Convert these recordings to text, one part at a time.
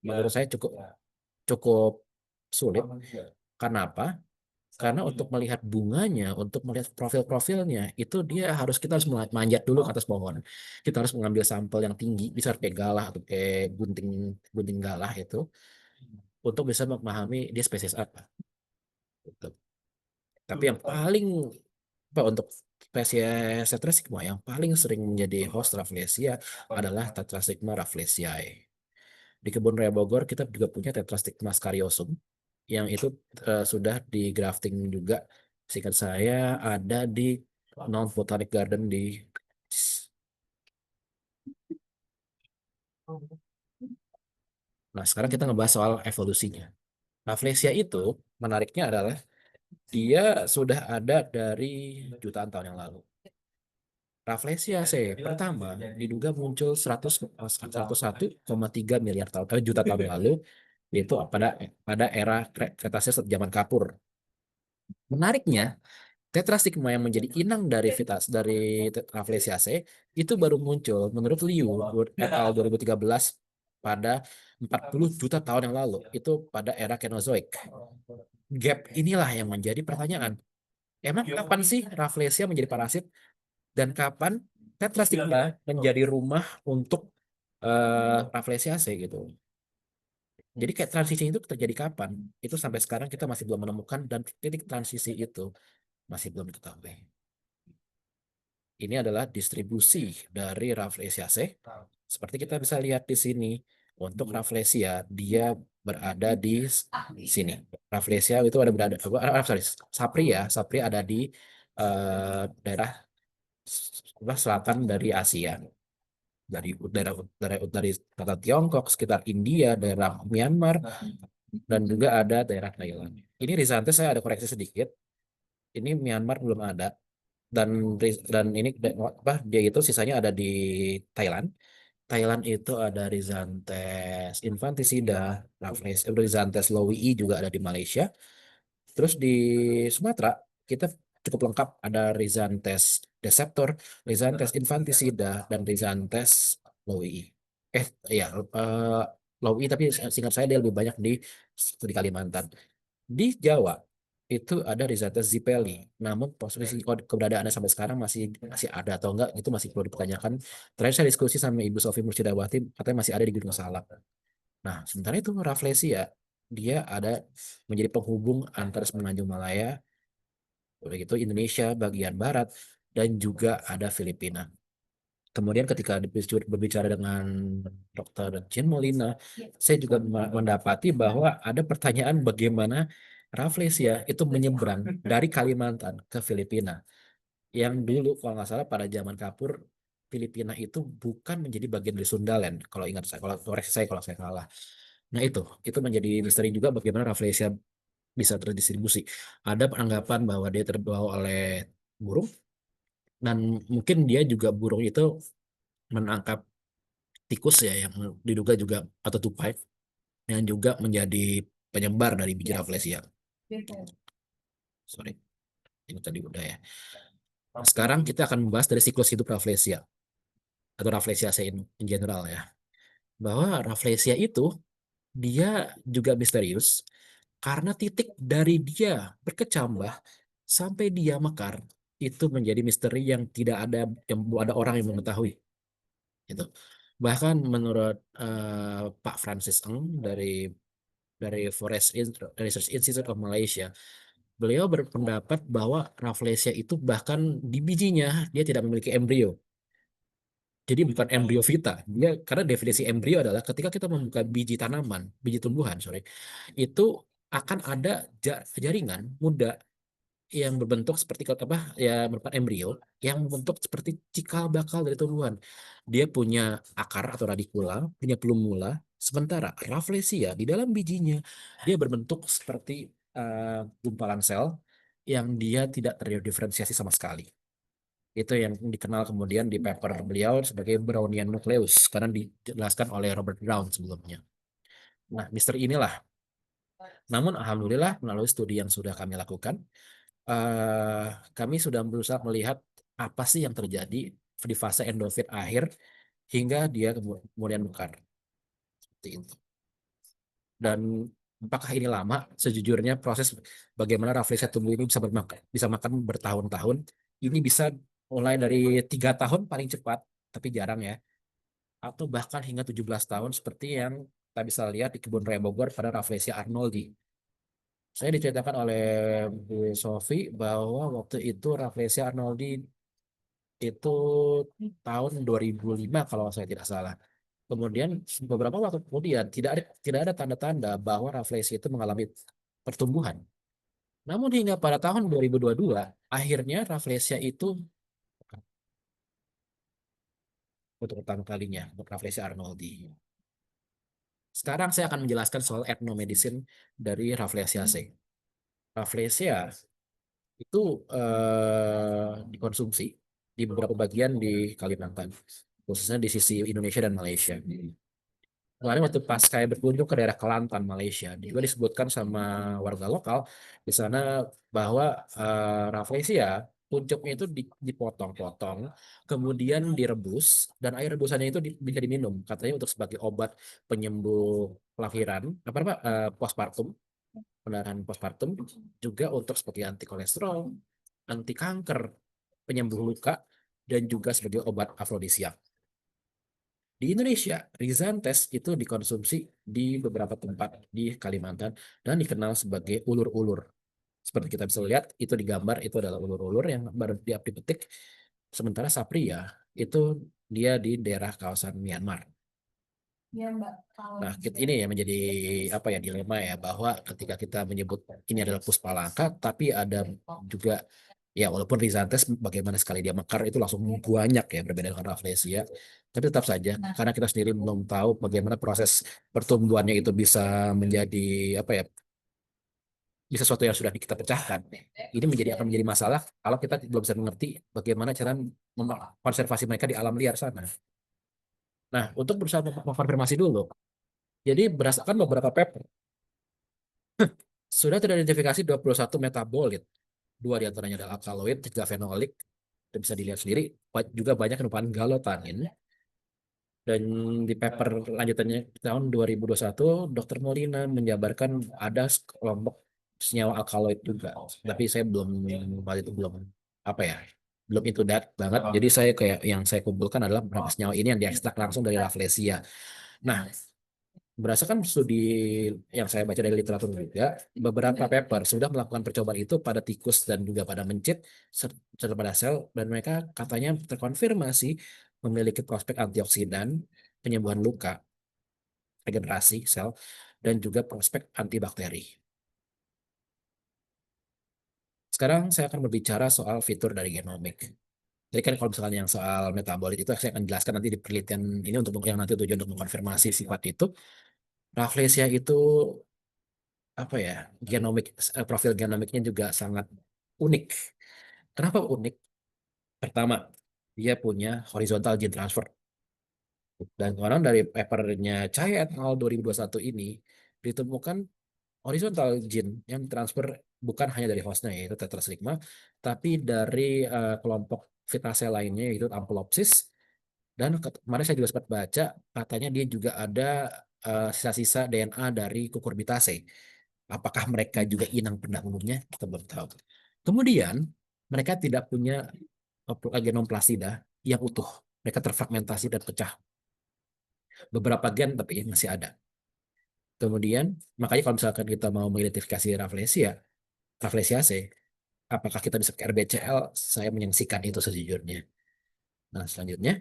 menurut saya cukup cukup sulit. Kenapa? Karena untuk melihat bunganya, untuk melihat profil-profilnya, itu kita harus manjat dulu ke atas pohon. Kita harus mengambil sampel yang tinggi, bisa kayak galah atau kayak gunting gunting galah itu, untuk bisa memahami dia spesies apa. Gitu. Tapi yang paling apa untuk spesies Tetrastigma yang paling sering menjadi host Rafflesia adalah Tetrastigma rafflesiae. Di kebun raya Bogor kita juga punya Tetrastigma scariosum yang itu sudah di grafting juga. Singkat saya ada di Non Botanic Garden di. Nah, sekarang kita ngebahas soal evolusinya. Rafflesia itu menariknya adalah dia sudah ada dari jutaan tahun yang lalu. Rafflesia pertama diduga muncul 101,3 miliar tahun juta tahun yang lalu, yaitu pada era Kretasius zaman Kapur. Menariknya, Tetrastigma yang menjadi inang dari Rafflesiaceae itu baru muncul menurut Liu et al. 2013 pada 40 juta tahun yang lalu, itu pada era Kenozoik. Gap inilah yang menjadi pertanyaan. Emang kapan sih Rafflesia menjadi parasit dan kapan Tetrastigma menjadi rumah untuk Rafflesiaceae gitu. Jadi kayak transisi itu terjadi kapan? Itu sampai sekarang kita masih belum menemukan dan titik transisi itu masih belum diketahui. Ini adalah distribusi dari Rafflesiaceae. Seperti kita bisa lihat di sini, untuk Rafflesia dia berada di sini. Rafflesia itu ada berada, sorry, Sapri ada di daerah selatan dari Asia, dari kota Tiongkok, sekitar India, daerah Myanmar, dan juga ada daerah Thailand. Ini Rizantes saya ada koreksi sedikit. Ini Myanmar belum ada, dan ini apa dia itu sisanya ada di Thailand. Thailand itu ada Rhizanthus infanticida, Rhizanthus lowii juga ada di Malaysia. Terus di Sumatera kita cukup lengkap, ada Rhizanthus deceptor, Rhizanthus infanticida, dan Rhizanthus lowii. Iya, lowii tapi singkat saya dia lebih banyak di Kalimantan. Di Jawa itu ada Rhizanthus zipeli. Namun posisi keberadaannya sampai sekarang masih masih ada atau enggak itu masih perlu dipertanyakan. Terakhir saya diskusi sama Ibu Sofi Mursyidawati, katanya masih ada di Gunung Salak. Nah, sementara itu Rafflesia dia ada menjadi penghubung antara Semenanjung Malaya, udah gitu Indonesia bagian barat, dan juga ada Filipina. Kemudian ketika berbicara dengan Dr. Jean Molina, saya juga mendapati bahwa ada pertanyaan bagaimana Rafflesia itu menyeberang dari Kalimantan ke Filipina. Yang dulu kalau nggak salah pada zaman Kapur, Filipina itu bukan menjadi bagian dari Sundaland. Kalau ingat saya, kalau koreksi saya kalau saya salah. Nah itu menjadi misteri juga bagaimana Rafflesia bisa terdistribusi. Ada anggapan bahwa dia terbawa oleh burung, dan mungkin dia juga burung itu menangkap tikus ya yang diduga juga atau tupai yang juga menjadi penyebar dari biji Rafflesia. Sorry, ini tadi udah ya. Nah, sekarang kita akan membahas dari siklus hidup Rafflesia atau Rafflesia in general ya. Bahwa Rafflesia itu dia juga misterius karena titik dari dia berkecambah sampai dia mekar itu menjadi misteri yang tidak ada ada orang yang mengetahui gitu. Bahkan menurut Pak Francis Eng dari Research Institute of Malaysia, beliau berpendapat bahwa Rafflesia itu bahkan di bijinya dia tidak memiliki embrio. Jadi bukan embryovita. Dia karena definisi embrio adalah ketika kita membuka biji tanaman, biji tumbuhan, sorry, itu akan ada jaringan muda yang berbentuk seperti apa ya merupakan embrio yang membentuk seperti cikal bakal dari tumbuhan. Dia punya akar atau radikula, punya plumula. Sementara Rafflesia di dalam bijinya dia berbentuk seperti gumpalan sel yang dia tidak terdiferensiasi sama sekali. Itu yang dikenal kemudian di paper beliau sebagai Brownian nucleus karena dijelaskan oleh Robert Brown sebelumnya. Nah, misteri inilah. Namun alhamdulillah melalui studi yang sudah kami lakukan, eh, kami sudah berusaha melihat apa sih yang terjadi di fase endofit akhir hingga dia kemudian mekar. Seperti itu. Dan apakah ini lama? Sejujurnya proses bagaimana Rafflesia tumbuh ini bisa makan bertahun-tahun. Ini bisa mulai dari 3 tahun paling cepat, tapi jarang ya. Atau bahkan hingga 17 tahun seperti yang kita bisa lihat di kebun raya Bogor pada Rafflesia arnoldi. Saya diceritakan oleh Bu Sofi bahwa waktu itu Rafflesia arnoldi itu tahun 2005 kalau saya tidak salah. Kemudian beberapa waktu kemudian tidak ada tanda-tanda bahwa Rafflesia itu mengalami pertumbuhan. Namun hingga pada tahun 2022 akhirnya Rafflesia itu untuk pertama kalinya untuk Rafflesia arnoldi. Sekarang saya akan menjelaskan soal ethnomedicine dari Rafflesiaceae. Rafflesia itu dikonsumsi di beberapa bagian di Kalimantan, khususnya di sisi Indonesia dan Malaysia. Kemarin waktu pas saya berkunjung ke daerah Kelantan, Malaysia, juga disebutkan sama warga lokal di sana bahwa Rafflesia puncuknya itu dipotong-potong, kemudian direbus, dan air rebusannya itu bisa diminum, katanya untuk sebagai obat penyembuh kelahiran, apa postpartum, pendarahan postpartum, juga untuk sebagai anti kolesterol, anti kanker, penyembuh luka, dan juga sebagai obat afrodisiak. Di Indonesia, Rizantes itu dikonsumsi di beberapa tempat di Kalimantan dan dikenal sebagai ulur-ulur. Seperti kita bisa lihat, itu di gambar itu adalah ulur-ulur yang baru dipetik. Sementara Sapria itu dia di daerah kawasan Myanmar. Iya, Mbak. Kalau Nah, ini yang menjadi apa ya dilema ya bahwa ketika kita menyebut ini adalah puspalangka, tapi ada juga ya walaupun Rizantes bagaimana sekali dia mekar itu langsung banyak ya berbeda dengan Rafflesia, tapi tetap saja karena kita sendiri belum tahu bagaimana proses pertumbuhannya itu bisa menjadi apa ya bisa sesuatu yang sudah kita pecahkan. Ini akan menjadi masalah kalau kita belum bisa mengerti bagaimana cara konservasi mereka di alam liar sana. Nah, untuk berusaha mengkonfirmasi dulu. Jadi berdasarkan beberapa paper sudah teridentifikasi 21 metabolit. Dua diantaranya adalah alkaloid, tiga fenolik, dan bisa dilihat sendiri juga banyak yang merupakan galotanin. Dan di paper lanjutannya tahun 2021, Dr. Molina menjabarkan ada kelompok senyawa alkaloid juga. Tapi saya belum waktu itu belum apa ya, belum itu banget. Jadi saya kayak yang saya kumpulkan adalah beberapa senyawa ini yang diekstrak langsung dari Rafflesia. Nah, berdasarkan studi yang saya baca dari literatur juga, beberapa paper sudah melakukan percobaan itu pada tikus dan juga pada mencit serta pada sel, dan mereka katanya terkonfirmasi memiliki prospek antioksidan, penyembuhan luka, regenerasi sel, dan juga prospek antibakteri. Sekarang saya akan berbicara soal fitur dari genomik. Jadi kan kalau misalnya yang soal metabolit itu saya akan jelaskan nanti di penelitian ini untuk yang nanti tujuan untuk mengkonfirmasi sifat itu. Rafflesia itu apa ya profil genomiknya juga sangat unik. Kenapa unik? Pertama, dia punya horizontal gene transfer. Dan orang dari papernya Chai et al. 2021 ini ditemukan horizontal gene yang transfer bukan hanya dari hostnya yaitu tetrastigma, tapi dari kelompok Vitaceae lainnya yaitu Ampelopsis. Dan kemarin saya juga sempat baca katanya dia juga ada sisa-sisa DNA dari Cucurbitaceae. Apakah mereka juga inang pendahulunya? Kita belum tahu. Kemudian, mereka tidak punya genom plasida yang utuh. Mereka terfragmentasi dan pecah. Beberapa gen tapi masih ada. Kemudian, makanya kalau misalkan kita mau mengidentifikasi Rafflesiaceae, apakah kita bisa ke RBCL? Saya menyaksikan itu sejujurnya. Nah, selanjutnya,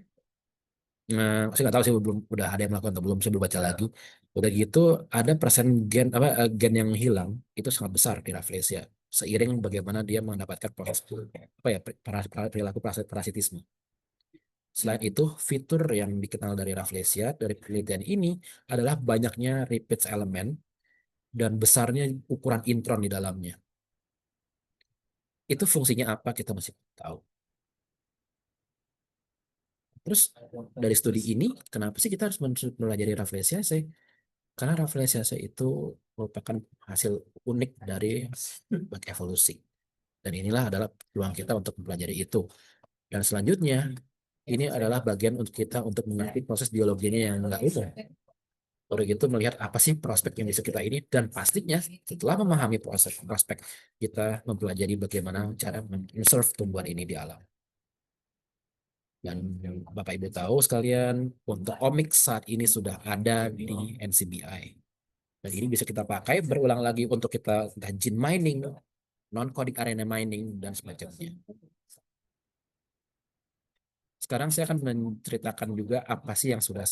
saya nggak tahu sih belum udah ada yang melakukan atau belum, saya belum baca lagi. Udah gitu ada persen gen yang hilang itu sangat besar di Rafflesia. Seiring bagaimana dia mendapatkan proses apa ya perilaku parasitisme. Selain itu, fitur yang dikenal dari Rafflesia dari penelitian ini adalah banyaknya repeats elemen dan besarnya ukuran intron di dalamnya. Itu fungsinya apa kita masih belum tahu. Terus dari studi ini, kenapa sih kita harus mempelajari Rafflesiaceae? Karena Rafflesiaceae itu merupakan hasil unik dari evolusi. Dan inilah adalah peluang kita untuk mempelajari itu. Dan selanjutnya, ini adalah bagian untuk kita untuk mengerti proses biologinya yang nggak umum. Baru gitu melihat apa sih prospek yang bisa kita ini, dan pastinya setelah memahami proses prospek, kita mempelajari bagaimana cara menserve tumbuhan ini di alam. Dan Bapak Ibu tahu sekalian, untuk omics saat ini sudah ada di NCBI. Dan ini bisa kita pakai berulang lagi untuk kita entah gene mining, non-coding RNA mining, dan semacamnya. Sekarang saya akan menceritakan juga apa sih yang sudah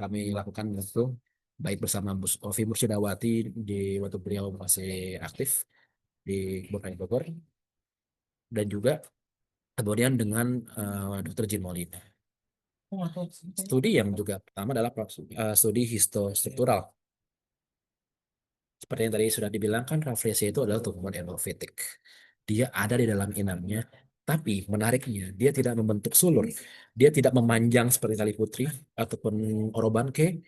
kami lakukan itu, baik bersama Bu Ovi Mursyidawati di waktu beliau masih aktif di Kebun Raya Bogor, dan juga kemudian dengan Dr. Jim Molina. Studi yang juga pertama adalah studi histostruktural. Seperti yang tadi sudah dibilang kan, Rafflesia itu adalah tumbuhan endofitik. Dia ada di dalam inangnya, tapi menariknya dia tidak membentuk sulur. Dia tidak memanjang seperti tali putri ataupun orobanche,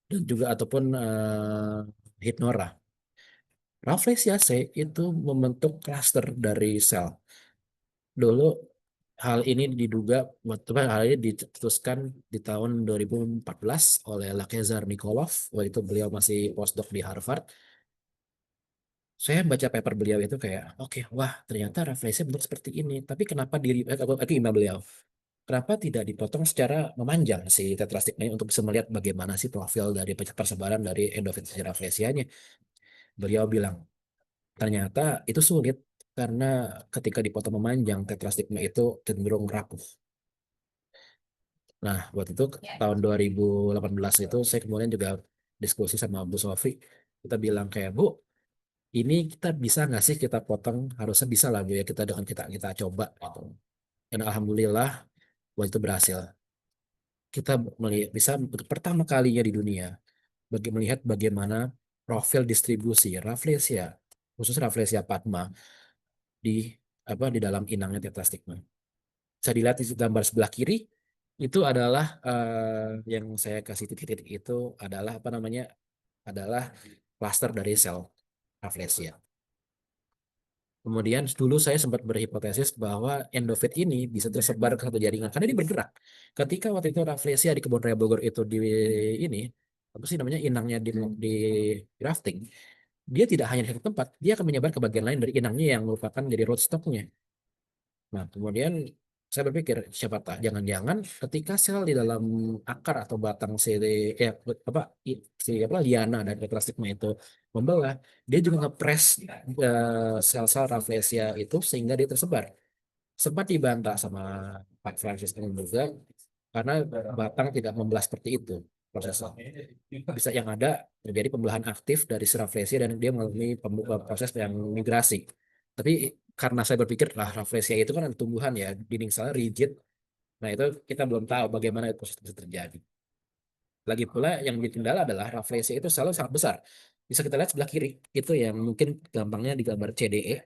dan juga ataupun Hypnora. Rafflesiaceae itu membentuk klaster dari sel. Dulu hal ini diduga, hal ini dicetuskan di tahun 2014 oleh Lakezar Nikolov, waktu itu beliau masih postdoc di Harvard. Saya baca paper beliau itu kayak, oke, wah ternyata Rafflesia bentuk seperti ini. Tapi kenapa aku email beliau, kenapa tidak dipotong secara memanjang si tetrastigma ini untuk bisa melihat bagaimana sih profil dari persebaran dari endofit Rafflesianya. Beliau bilang, ternyata itu sulit karena ketika dipotong memanjang, tetrastigma itu cenderung rapuh. Nah, waktu itu tahun 2018 itu saya kemudian juga diskusi sama Bu Sofi. Kita bilang kayak, Bu, ini kita bisa nggak sih kita potong? Harusnya bisa lah Bu ya, kita dengan kita coba gitu. Dan alhamdulillah waktu itu berhasil. Kita melihat, bisa untuk pertama kalinya di dunia melihat bagaimana profil distribusi Rafflesia, khusus Rafflesia padma di di dalam inangnya tetrastigma. Bisa dilihat di gambar sebelah kiri, itu adalah yang saya kasih titik-titik itu adalah apa namanya, adalah klaster dari sel Rafflesia. Kemudian dulu saya sempat berhipotesis bahwa endofit ini bisa tersebar ke satu jaringan karena dia bergerak. Ketika waktu itu Rafflesia di Kebun Raya Bogor itu ini apa sih namanya, inangnya di grafting, dia tidak hanya di satu tempat, dia akan menyebar ke bagian lain dari inangnya yang merupakan jadi rootstocknya. Nah, kemudian saya berpikir, siapa tahu jangan-jangan ketika sel di dalam akar atau batang si apa si liana dan plastiknya itu membelah, dia juga ngepres sel-sel Rafflesia itu sehingga dia tersebar. Sempat dibantah sama Pak Francis ini juga karena batang tidak membelah seperti itu prosesnya. Bisa yang ada terjadi pembelahan aktif dari si Rafflesia dan dia mengalami proses yang migrasi. Tapi karena saya berpikir lah Rafflesia itu kan ada tumbuhan ya, dinding selnya rigid. Nah itu kita belum tahu bagaimana itu proses bisa terjadi. Lagi pula yang menjadi kendala adalah Rafflesia itu selalu sangat besar. Bisa kita lihat sebelah kiri, itu yang mungkin gampangnya di gambar CDE,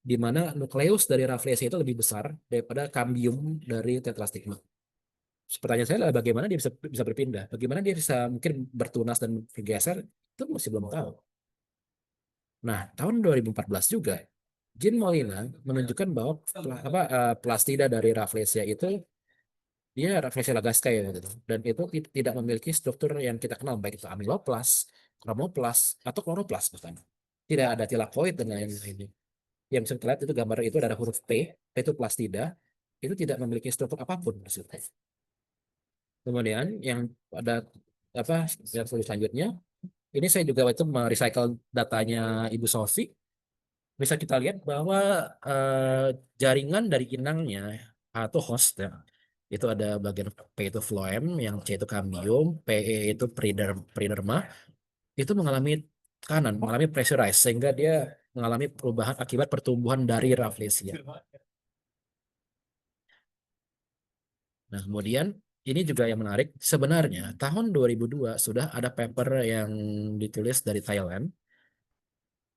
di mana nukleus dari Rafflesia itu lebih besar daripada kambium dari tetrastigma. Pertanyaan saya adalah bagaimana dia bisa berpindah, bagaimana dia bisa mungkin bertunas dan bergeser, itu masih belum tahu. Nah, tahun 2014 juga, Jean Molina menunjukkan bahwa plastida dari Rafflesia itu dia Rafflesia lagaska ya gitu. Dan itu tidak memiliki struktur yang kita kenal, baik itu amiloplas, chromoplas, atau kloroplas bahkan. Tidak ada tilakoid dan lain-lainnya. Yang bisa kita lihat itu gambar itu ada huruf P itu plastida, itu tidak memiliki struktur apapun di situ. Kemudian yang ada apa yang selanjutnya, ini saya juga waktu merecycle datanya Ibu Sofi. Bisa kita lihat bahwa jaringan dari inangnya atau host ya, itu ada bagian P itu phloem, yang C itu cambium, PE itu periderma, itu mengalami tekanan, mengalami pressurize sehingga dia mengalami perubahan akibat pertumbuhan dari Rafflesia. Nah, kemudian ini juga yang menarik, sebenarnya tahun 2002 sudah ada paper yang ditulis dari Thailand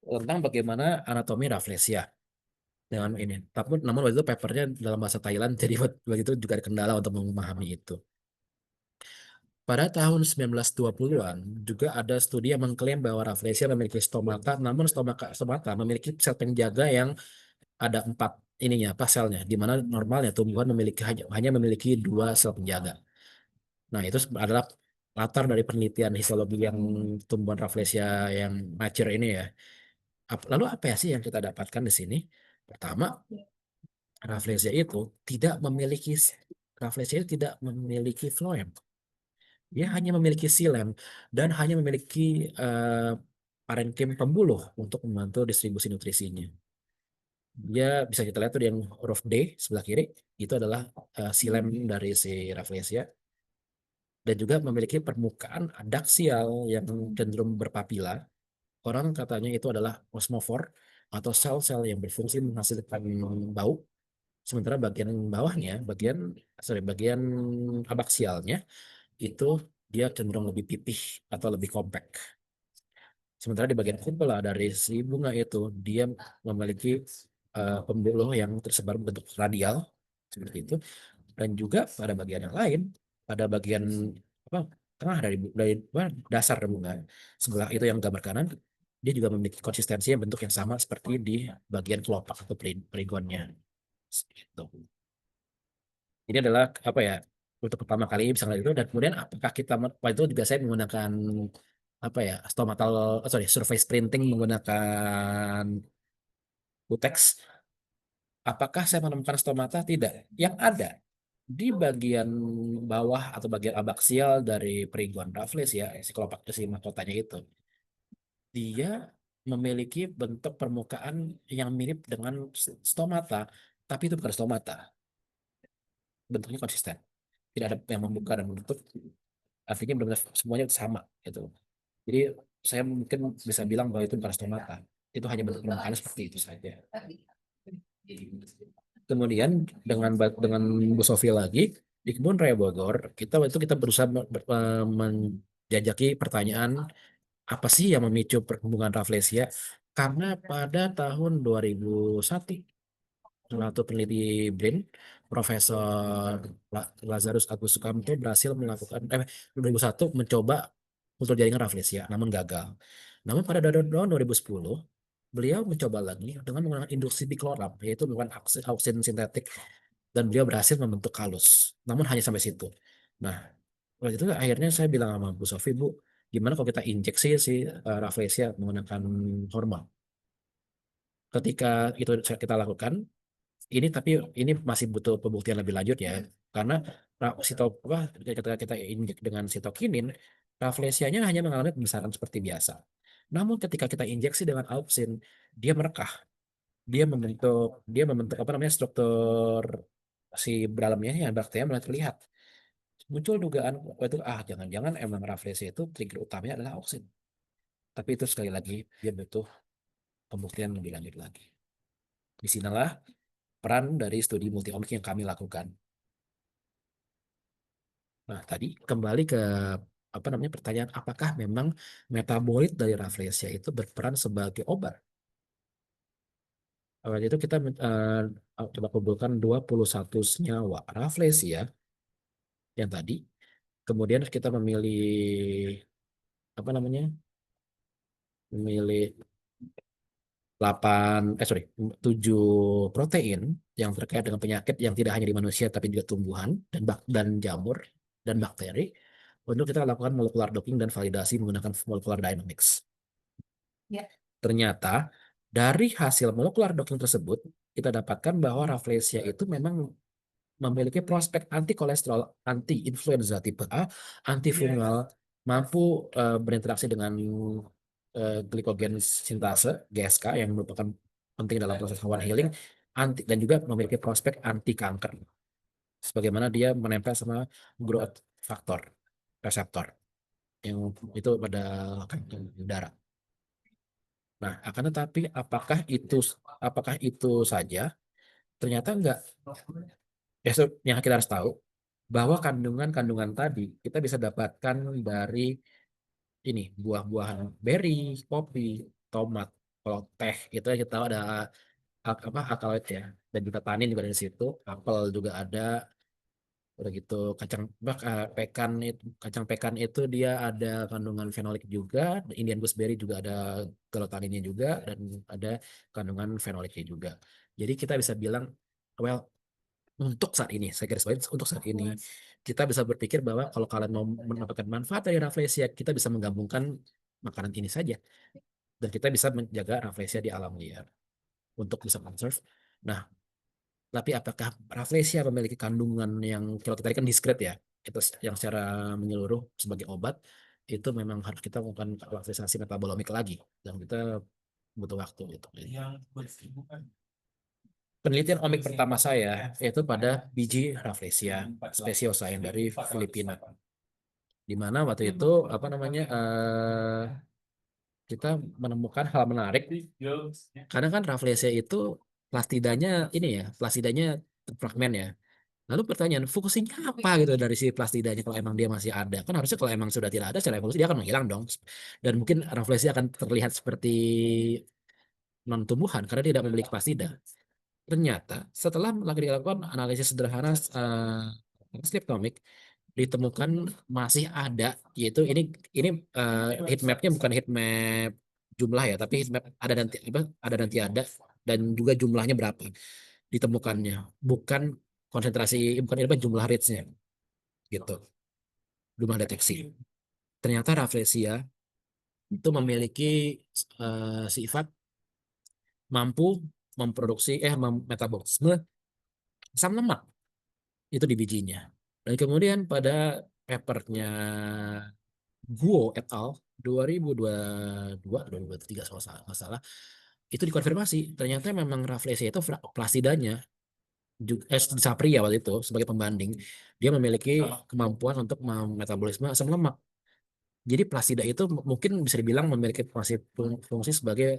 tentang bagaimana anatomi Rafflesia dengan ini. Tapi namun waktu itu papernya dalam bahasa Thailand, jadi waktu itu juga ada kendala untuk memahami itu. Pada tahun 1920-an juga ada studi yang mengklaim bahwa Rafflesia memiliki stomata, namun stomata memiliki sel penjaga yang ada 4 ininya, apa selnya, di mana normalnya tumbuhan hanya memiliki dua sel penjaga. Nah, itu adalah latar dari penelitian histologi yang tumbuhan Rafflesia yang mature ini ya. Lalu apa ya sih yang kita dapatkan di sini? Pertama, Rafflesia itu tidak memiliki Rafflesia itu tidak memiliki phloem. Dia hanya memiliki xilem dan hanya memiliki eh, parenkim pembuluh untuk membantu distribusi nutrisinya. Dia bisa kita lihat tuh yang huruf D sebelah kiri itu adalah xilem dari si Rafflesia dan juga memiliki permukaan adaksial yang cenderung berpapila. Orang katanya itu adalah osmofor atau sel-sel yang berfungsi menghasilkan bau. Sementara bagian bawahnya, bagian abaksialnya itu dia cenderung lebih pipih atau lebih kompak. Sementara di bagian kumpul dari si bunga itu dia memiliki pembuluh yang tersebar bentuk radial seperti itu dan juga pada bagian yang lain pada bagian apa tengah dari dasar bunga sebelah itu yang gambar kanan dia juga memiliki konsistensi yang bentuk yang sama seperti di bagian kelopak atau perigonnya. Gitu. Ini adalah apa ya untuk pertama kali bisa ngeliat itu dan kemudian apakah kita waktu itu juga saya menggunakan apa ya stomatal sorry surface printing menggunakan Utex. Apakah saya menemukan stomata? Tidak. Yang ada di bagian bawah atau bagian abaksial dari perigon Raffles ya si kelopak si mahkotanya itu dia memiliki bentuk permukaan yang mirip dengan stomata, tapi itu bukan stomata. Bentuknya konsisten. Tidak ada yang membuka dan menutup. Artinya benar-benar semuanya sama gitu. Jadi saya mungkin bisa bilang bahwa itu bukan stomata. Itu hanya bentuk permukaan seperti itu saja. Kemudian dengan Bu Sofi lagi di Kebun Raya Bogor, kita berusaha menjajaki pertanyaan apa sih yang memicu perkembangan Rafflesia? Karena pada tahun 2001 satu peneliti BRIN, Profesor Lazarus Agus Sukamto berhasil melakukan 2001 mencoba kultur jaringan Rafflesia, namun gagal. Namun pada tahun 2010 beliau mencoba lagi dengan menggunakan induksi dikloram, yaitu menggunakan auksin sintetik, dan beliau berhasil membentuk kalus. Namun hanya sampai situ. Nah, waktu itu akhirnya saya bilang sama Bu Sofi, Bu, gimana kalau kita injeksi si Rafflesia menggunakan hormon? Ketika itu kita lakukan, tapi ini masih butuh pembuktian lebih lanjut ya, karena ketika kita injek dengan sitokinin, Rafflesianya hanya mengalami pembesaran seperti biasa. Namun ketika kita injeksi dengan auksin, dia merekah, dia membentuk apa namanya struktur si dalamnya yang bakteri mulai terlihat. Muncul dugaan waktu itu jangan-jangan emang Rafflesia itu trigger utamanya adalah auksin. Tapi itu sekali lagi dia butuh pembuktian lebih lanjut lagi. Disinilah peran dari studi multi-omic yang kami lakukan. Nah, tadi kembali ke apa namanya pertanyaan apakah memang metabolit dari Rafflesia itu berperan sebagai obat? Waktu itu kita coba kumpulkan 21 senyawa Rafflesia yang tadi. Kemudian kita apa namanya? Memilih 8 sorry 7 protein yang terkait dengan penyakit yang tidak hanya di manusia tapi juga tumbuhan dan jamur dan bakteri untuk kita lakukan molecular docking dan validasi menggunakan molecular dynamics. Ya. Ternyata dari hasil molecular docking tersebut kita dapatkan bahwa Rafflesia itu memang memiliki prospek anti kolesterol, anti influenza tipe A, antifungal, mampu berinteraksi dengan glikogen sintase (GSK) yang merupakan penting dalam proses One Healing, dan juga memiliki prospek anti kanker, sebagaimana dia menempel sama growth factor reseptor yang itu pada kanker darah. Nah, akan tetapi apakah itu saja? Ternyata enggak. Yang kita harus tahu bahwa kandungan-kandungan tadi kita bisa dapatkan dari ini buah-buahan beri, kopi, tomat. Kalau teh itu kita tahu ada apa alkaloid ya, dan juga tanin juga dari situ. Apel juga ada. Udah gitu kacang pekan itu dia ada kandungan fenolik juga. Indian gooseberry juga ada galotaninnya juga dan ada kandungan fenoliknya juga. Jadi kita bisa bilang well untuk saat ini, saya garis bawahi untuk saat ini, kita bisa berpikir bahwa kalau kalian mau mendapatkan manfaat dari rafflesia, kita bisa menggabungkan makanan ini saja, dan kita bisa menjaga rafflesia di alam liar untuk bisa conserve. Nah, tapi apakah rafflesia memiliki kandungan yang kalau kita tadi kan diskret ya, itu yang secara menyeluruh sebagai obat, itu memang harus kita melakukan rafflesiasi metabolomik lagi, dan kita butuh waktu gitu. Penelitian omik pertama saya yaitu pada biji Rafflesia speciosa yang dari Filipina, di mana waktu itu apa namanya kita menemukan hal menarik karena kan Rafflesia itu plastidanya ini ya, plastidanya fragmen ya. Lalu pertanyaan fungsinya apa gitu dari si plastidanya kalau emang dia masih ada? Kan harusnya kalau emang sudah tidak ada secara evolusi dia akan menghilang dong. Dan mungkin Rafflesia akan terlihat seperti non tumbuhan karena dia tidak memiliki plastida. Ternyata setelah dilakukan analisis sederhana striptomik, ditemukan masih ada, yaitu ini heat mapnya bukan heat map jumlah ya, tapi heat map ada nanti apa ada nanti ada, dan juga jumlahnya berapa ditemukannya, bukan konsentrasi, bukan apa jumlah reads-nya gitu, jumlah deteksi. Ternyata Rafflesia itu memiliki sifat mampu memproduksi metabolisme asam lemak itu di bijinya. Dan kemudian pada papernya Guo et al. 2022 atau 2023 kalau nggak salah, itu dikonfirmasi ternyata memang Rafflesia itu plasidanya juga Sapria waktu itu sebagai pembanding, dia memiliki kemampuan untuk metabolisme asam lemak. Jadi plasida itu mungkin bisa dibilang memiliki fungsi sebagai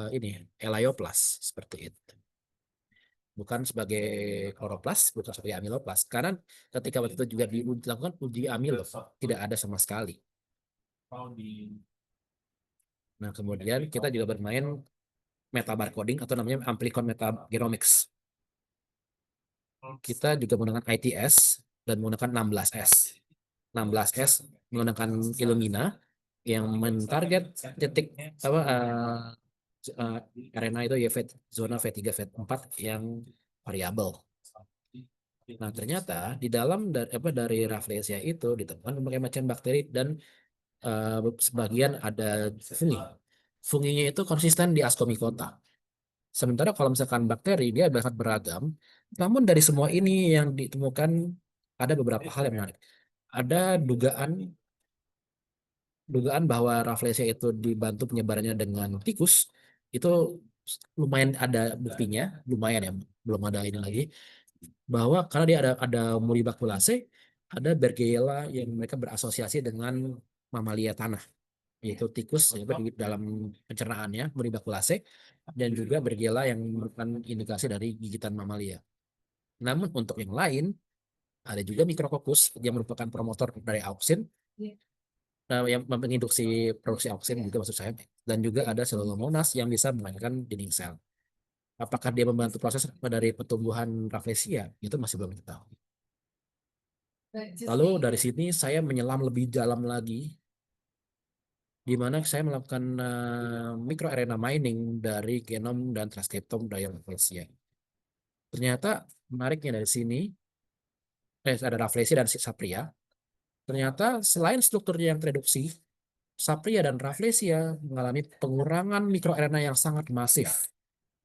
ini elaioplas seperti itu, bukan sebagai kloroplas, bukan sebagai amiloplas. Karena ketika waktu itu juga dilakukan uji amilo, tidak ada sama sekali. Nah, kemudian kita juga bermain metabarcoding atau namanya amplicon metagenomics. Kita juga menggunakan ITS dan menggunakan 16S. 16S menggunakan Illumina yang mentarget titik apa arena itu ya zona V3 V4 yang variabel. Nah, ternyata di dalam dari Rafflesia itu ditemukan berbagai macam bakteri dan sebagian ada fungi. Funginya itu konsisten di Ascomycota. Sementara kalau misalkan bakteri dia sangat beragam, namun dari semua ini yang ditemukan ada beberapa hal yang menarik. Ada dugaan bahwa Rafflesia itu dibantu penyebarannya dengan tikus, itu lumayan ada buktinya, lumayan ya, belum ada ini lagi, bahwa karena dia ada Muribaculase, ada Bergeyla yang mereka berasosiasi dengan mamalia tanah, yaitu tikus ya, di dalam pencernaannya Muribaculase, dan juga Bergeyla yang merupakan indikasi dari gigitan mamalia. Namun untuk yang lain ada juga Micrococcus yang merupakan promotor dari auksin, yang menginduksi produksi auksin juga maksud saya, dan juga ada Pseudomonas yang bisa memainkan dinding sel. Apakah dia membantu proses dari pertumbuhan Rafflesia? Itu masih belum diketahui. Lalu dari sini saya menyelam lebih dalam lagi, di mana saya melakukan microRNA mining dari genom dan transkriptom dari Rafflesia. Ternyata menariknya dari sini, ada Rafflesia dan Sapria. Ternyata selain strukturnya yang tereduksi, Sapria dan Rafflesia mengalami pengurangan mikroRNA yang sangat masif.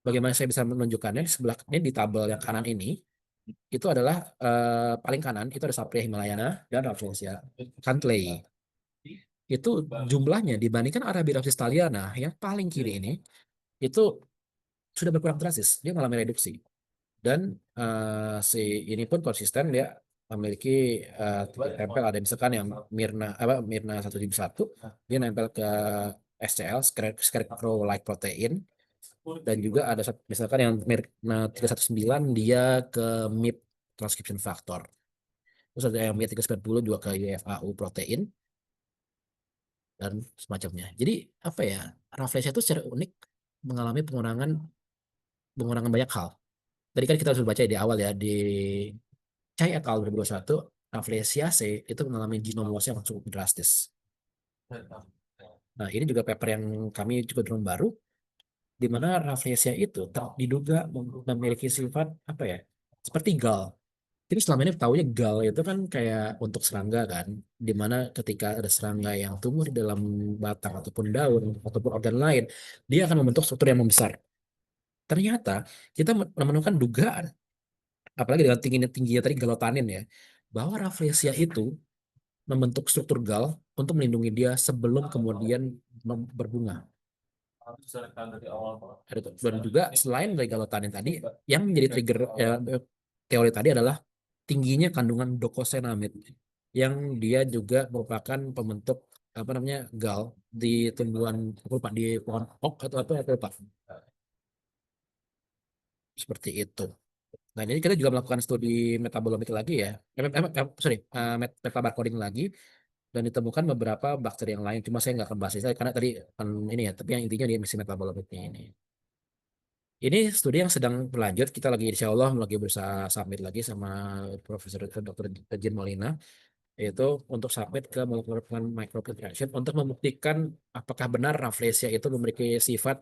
Bagaimana saya bisa menunjukkannya di sebelah ini, di tabel yang kanan ini, itu adalah paling kanan itu ada Sapria Himalayana dan Rafflesia Cantley. Itu jumlahnya dibandingkan Arabidopsis thaliana yang paling kiri ini, itu sudah berkurang drastis, dia mengalami reduksi. Dan si ini pun konsisten, dia memiliki tempel, ada misalkan yang Mirna 171, dia nempel ke SCL Scarecrow like protein, dan juga ada misalkan yang Mirna 319 dia ke MIP transcription factor, terus ada yang Mirna 390 juga ke UFAU protein dan semacamnya. Jadi apa ya, Rafflesia itu secara unik mengalami pengurangan banyak hal. Tadi kan kita sudah baca di awal ya, di Chai et al. 2021, Rafflesia C itu mengalami genome loss yang cukup drastis. Nah, ini juga paper yang kami juga dorong baru, di mana Rafflesia itu diduga memiliki sifat apa ya? seperti gal. Kita selama ini tahunya gal itu kan kayak untuk serangga kan, dimana ketika ada serangga yang tumbuh di dalam batang ataupun daun ataupun organ lain, dia akan membentuk struktur yang membesar. Ternyata kita menemukan dugaan, apalagi dengan tingginya tadi galotanin ya, bahwa Rafflesia itu membentuk struktur gal untuk melindungi dia sebelum kemudian berbunga. Dan juga selain dari galotanin tadi, yang menjadi trigger teori tadi adalah tingginya kandungan dokosenamid yang dia juga merupakan pembentuk apa namanya gal di tumbuhan aku lupa di pohon ok atau apa aku lupa seperti itu. Nah ini kita juga melakukan studi metabolomik lagi ya, sorry, metabarcoding lagi dan ditemukan beberapa bakteri yang lain. Cuma saya nggak akan bahas itu karena tadi kan ini ya, tapi yang intinya di misi metabolomiknya ini. Ini studi yang sedang berlanjut. Kita lagi insya Allah lagi berusaha submit lagi sama Profesor Dr. Jin Molina, yaitu untuk submit ke molekular microbe interaction untuk membuktikan apakah benar Rafflesia itu memiliki sifat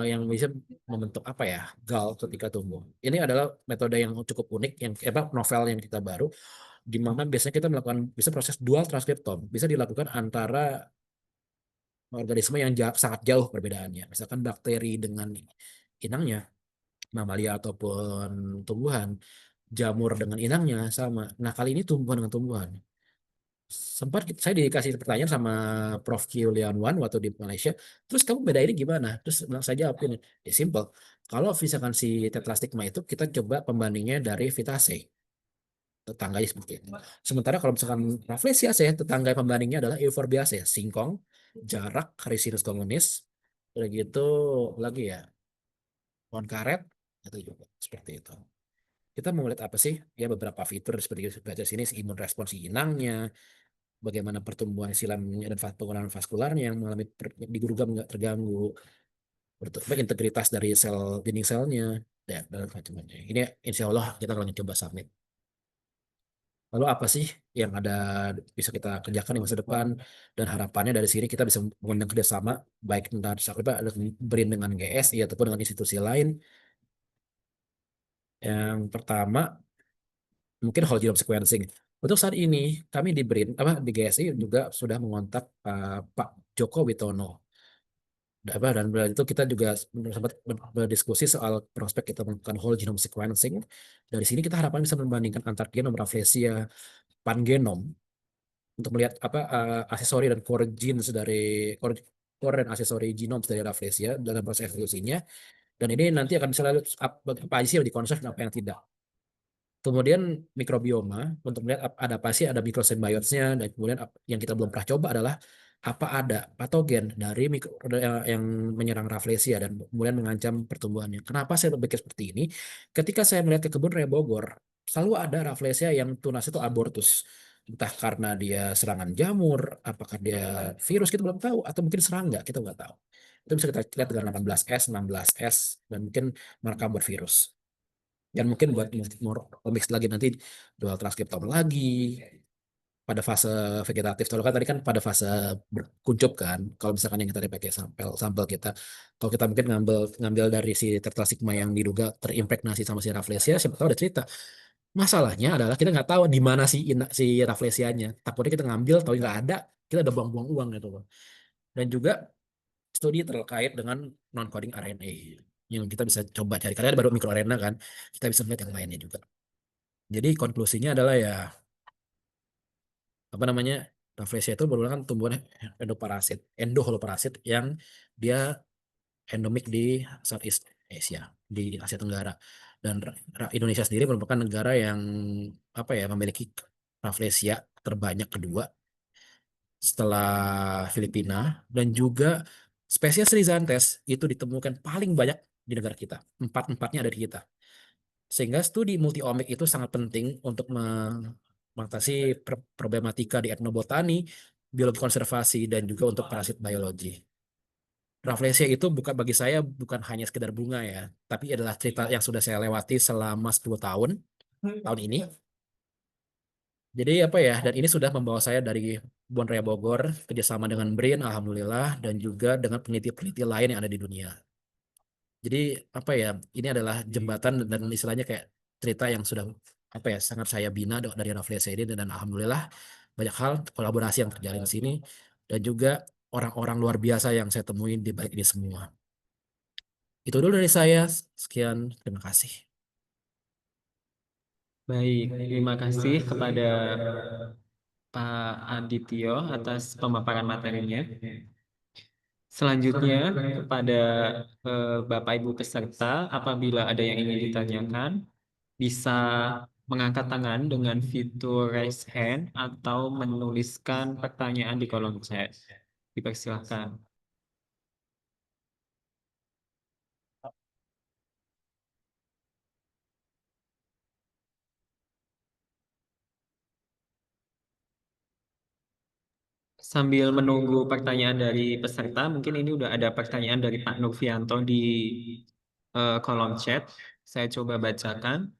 yang bisa membentuk apa ya gal ketika tumbuh. Ini adalah metode yang cukup unik, yang apa novel yang kita baru, di mana biasanya kita melakukan bisa proses dual transkriptom, bisa dilakukan antara organisme yang sangat jauh perbedaannya. Misalkan bakteri dengan inangnya, mamalia ataupun tumbuhan, jamur dengan inangnya sama. Nah, kali ini tumbuhan dengan tumbuhan. Sempat saya dikasih pertanyaan sama Prof. Kyulian Wan waktu di Malaysia, terus kamu beda ini gimana? Terus bilang saya jawab ini, ya simple. Kalau misalkan si tetrastigma itu kita coba pembandingnya dari Vitaceae, tetangganya seperti itu. Sementara kalau misalkan Rafflesiaceae, tetangga pembandingnya adalah Euphorbiaceae, singkong, jarak, Ricinus communis, udah gitu lagi ya, pohon karet, itu juga seperti itu. Kita mau lihat apa sih? Ya beberapa fitur seperti baca sini, imun respons inangnya, bagaimana pertumbuhan silamnya dan penggunaan vaskularnya yang mengalami digurugam nggak terganggu, integritas dari sel dinding selnya, dan macam-macam. Ini insya Allah kita akan coba submit. Lalu apa sih yang ada bisa kita kerjakan di masa depan dan harapannya dari sini kita bisa mengundang kerjasama baik dengan BRIN dengan GSI ataupun dengan institusi lain. Yang pertama mungkin whole genome sequencing. Untuk saat ini kami di BRIN apa di GSI juga sudah mengontak Pak Joko Witono. Dan berarti itu kita juga sempat berdiskusi soal prospek kita melakukan whole genome sequencing. Dari sini kita harapan bisa membandingkan antar genom Rafflesia pangenom untuk melihat apa aksesori dan core genes dari core dan aksesori genome dari Rafflesia dalam proses evolusinya. Dan ini nanti akan bisa lalu apa aja sih yang dikonserv dan apa yang tidak. Kemudian mikrobioma untuk melihat ada apa sih, ada microsymbiotesnya, dan kemudian yang kita belum pernah coba adalah apa ada patogen dari yang menyerang Rafflesia dan kemudian mengancam pertumbuhannya. Kenapa saya berpikir seperti ini? Ketika saya melihat ke kebun raya Bogor, selalu ada Rafflesia yang tunas itu abortus. Entah karena dia serangan jamur, apakah dia virus kita belum tahu, atau mungkin serangga kita nggak tahu. Itu bisa kita lihat dengan 18S, 16S, dan mungkin markabur virus. Dan mungkin buat mix lagi nanti dual transkriptom lagi pada fase vegetatif. Kalau kan tadi kan pada fase berkuncup kan. Kalau misalkan yang tadi pakai sampel sampel kita, kalau kita mungkin ngambil ngambil dari si tetrasigma yang diduga terimpregnasi sama si Rafflesia, siapa tahu ada cerita. Masalahnya adalah kita nggak tahu di mana si Rafflesianya. Takutnya kita ngambil, tahu nggak ada, kita udah buang-buang uang gitu loh. Dan juga studi terkait dengan non-coding RNA yang kita bisa coba cari. Karena ada baru mikroRNA kan, kita bisa melihat yang lainnya juga. Jadi konklusinya adalah ya apa namanya Rafflesia itu merupakan tumbuhan endoparasit, endoholoparasit yang dia endemik di Southeast Asia, di Asia Tenggara. Dan Indonesia sendiri merupakan negara yang apa ya memiliki Rafflesia terbanyak kedua setelah Filipina dan juga spesies Rhizanthus itu ditemukan paling banyak di negara kita. Empat-empatnya ada di kita. Sehingga studi multiomic itu sangat penting untuk mengatasi problematika di etnobotani, biologi konservasi, dan juga untuk parasit biologi. Rafflesia itu bukan bagi saya bukan hanya sekedar bunga ya, tapi adalah cerita yang sudah saya lewati selama 10 tahun, tahun ini. Jadi apa ya, dan ini sudah membawa saya dari Bon Raya Bogor, kerjasama dengan BRIN, Alhamdulillah, dan juga dengan peneliti-peneliti lain yang ada di dunia. Jadi apa ya, ini adalah jembatan dan istilahnya kayak cerita yang sudah apa ya sangat saya bina dari Rafflesia ini, dan alhamdulillah banyak hal kolaborasi yang terjalin di sini dan juga orang-orang luar biasa yang saya temuin di balik ini semua. Itu dulu dari saya. Sekian, terima kasih. Baik, terima kasih kepada Pak Adityo atas pemaparan materinya. Selanjutnya, kepada Bapak Ibu peserta, apabila ada yang ingin ditanyakan, bisa mengangkat tangan dengan fitur raise hand atau menuliskan pertanyaan di kolom chat. Dipersilakan. Sambil menunggu pertanyaan dari peserta, mungkin ini udah ada pertanyaan dari Pak Nurfianto di kolom chat. Saya coba bacakan.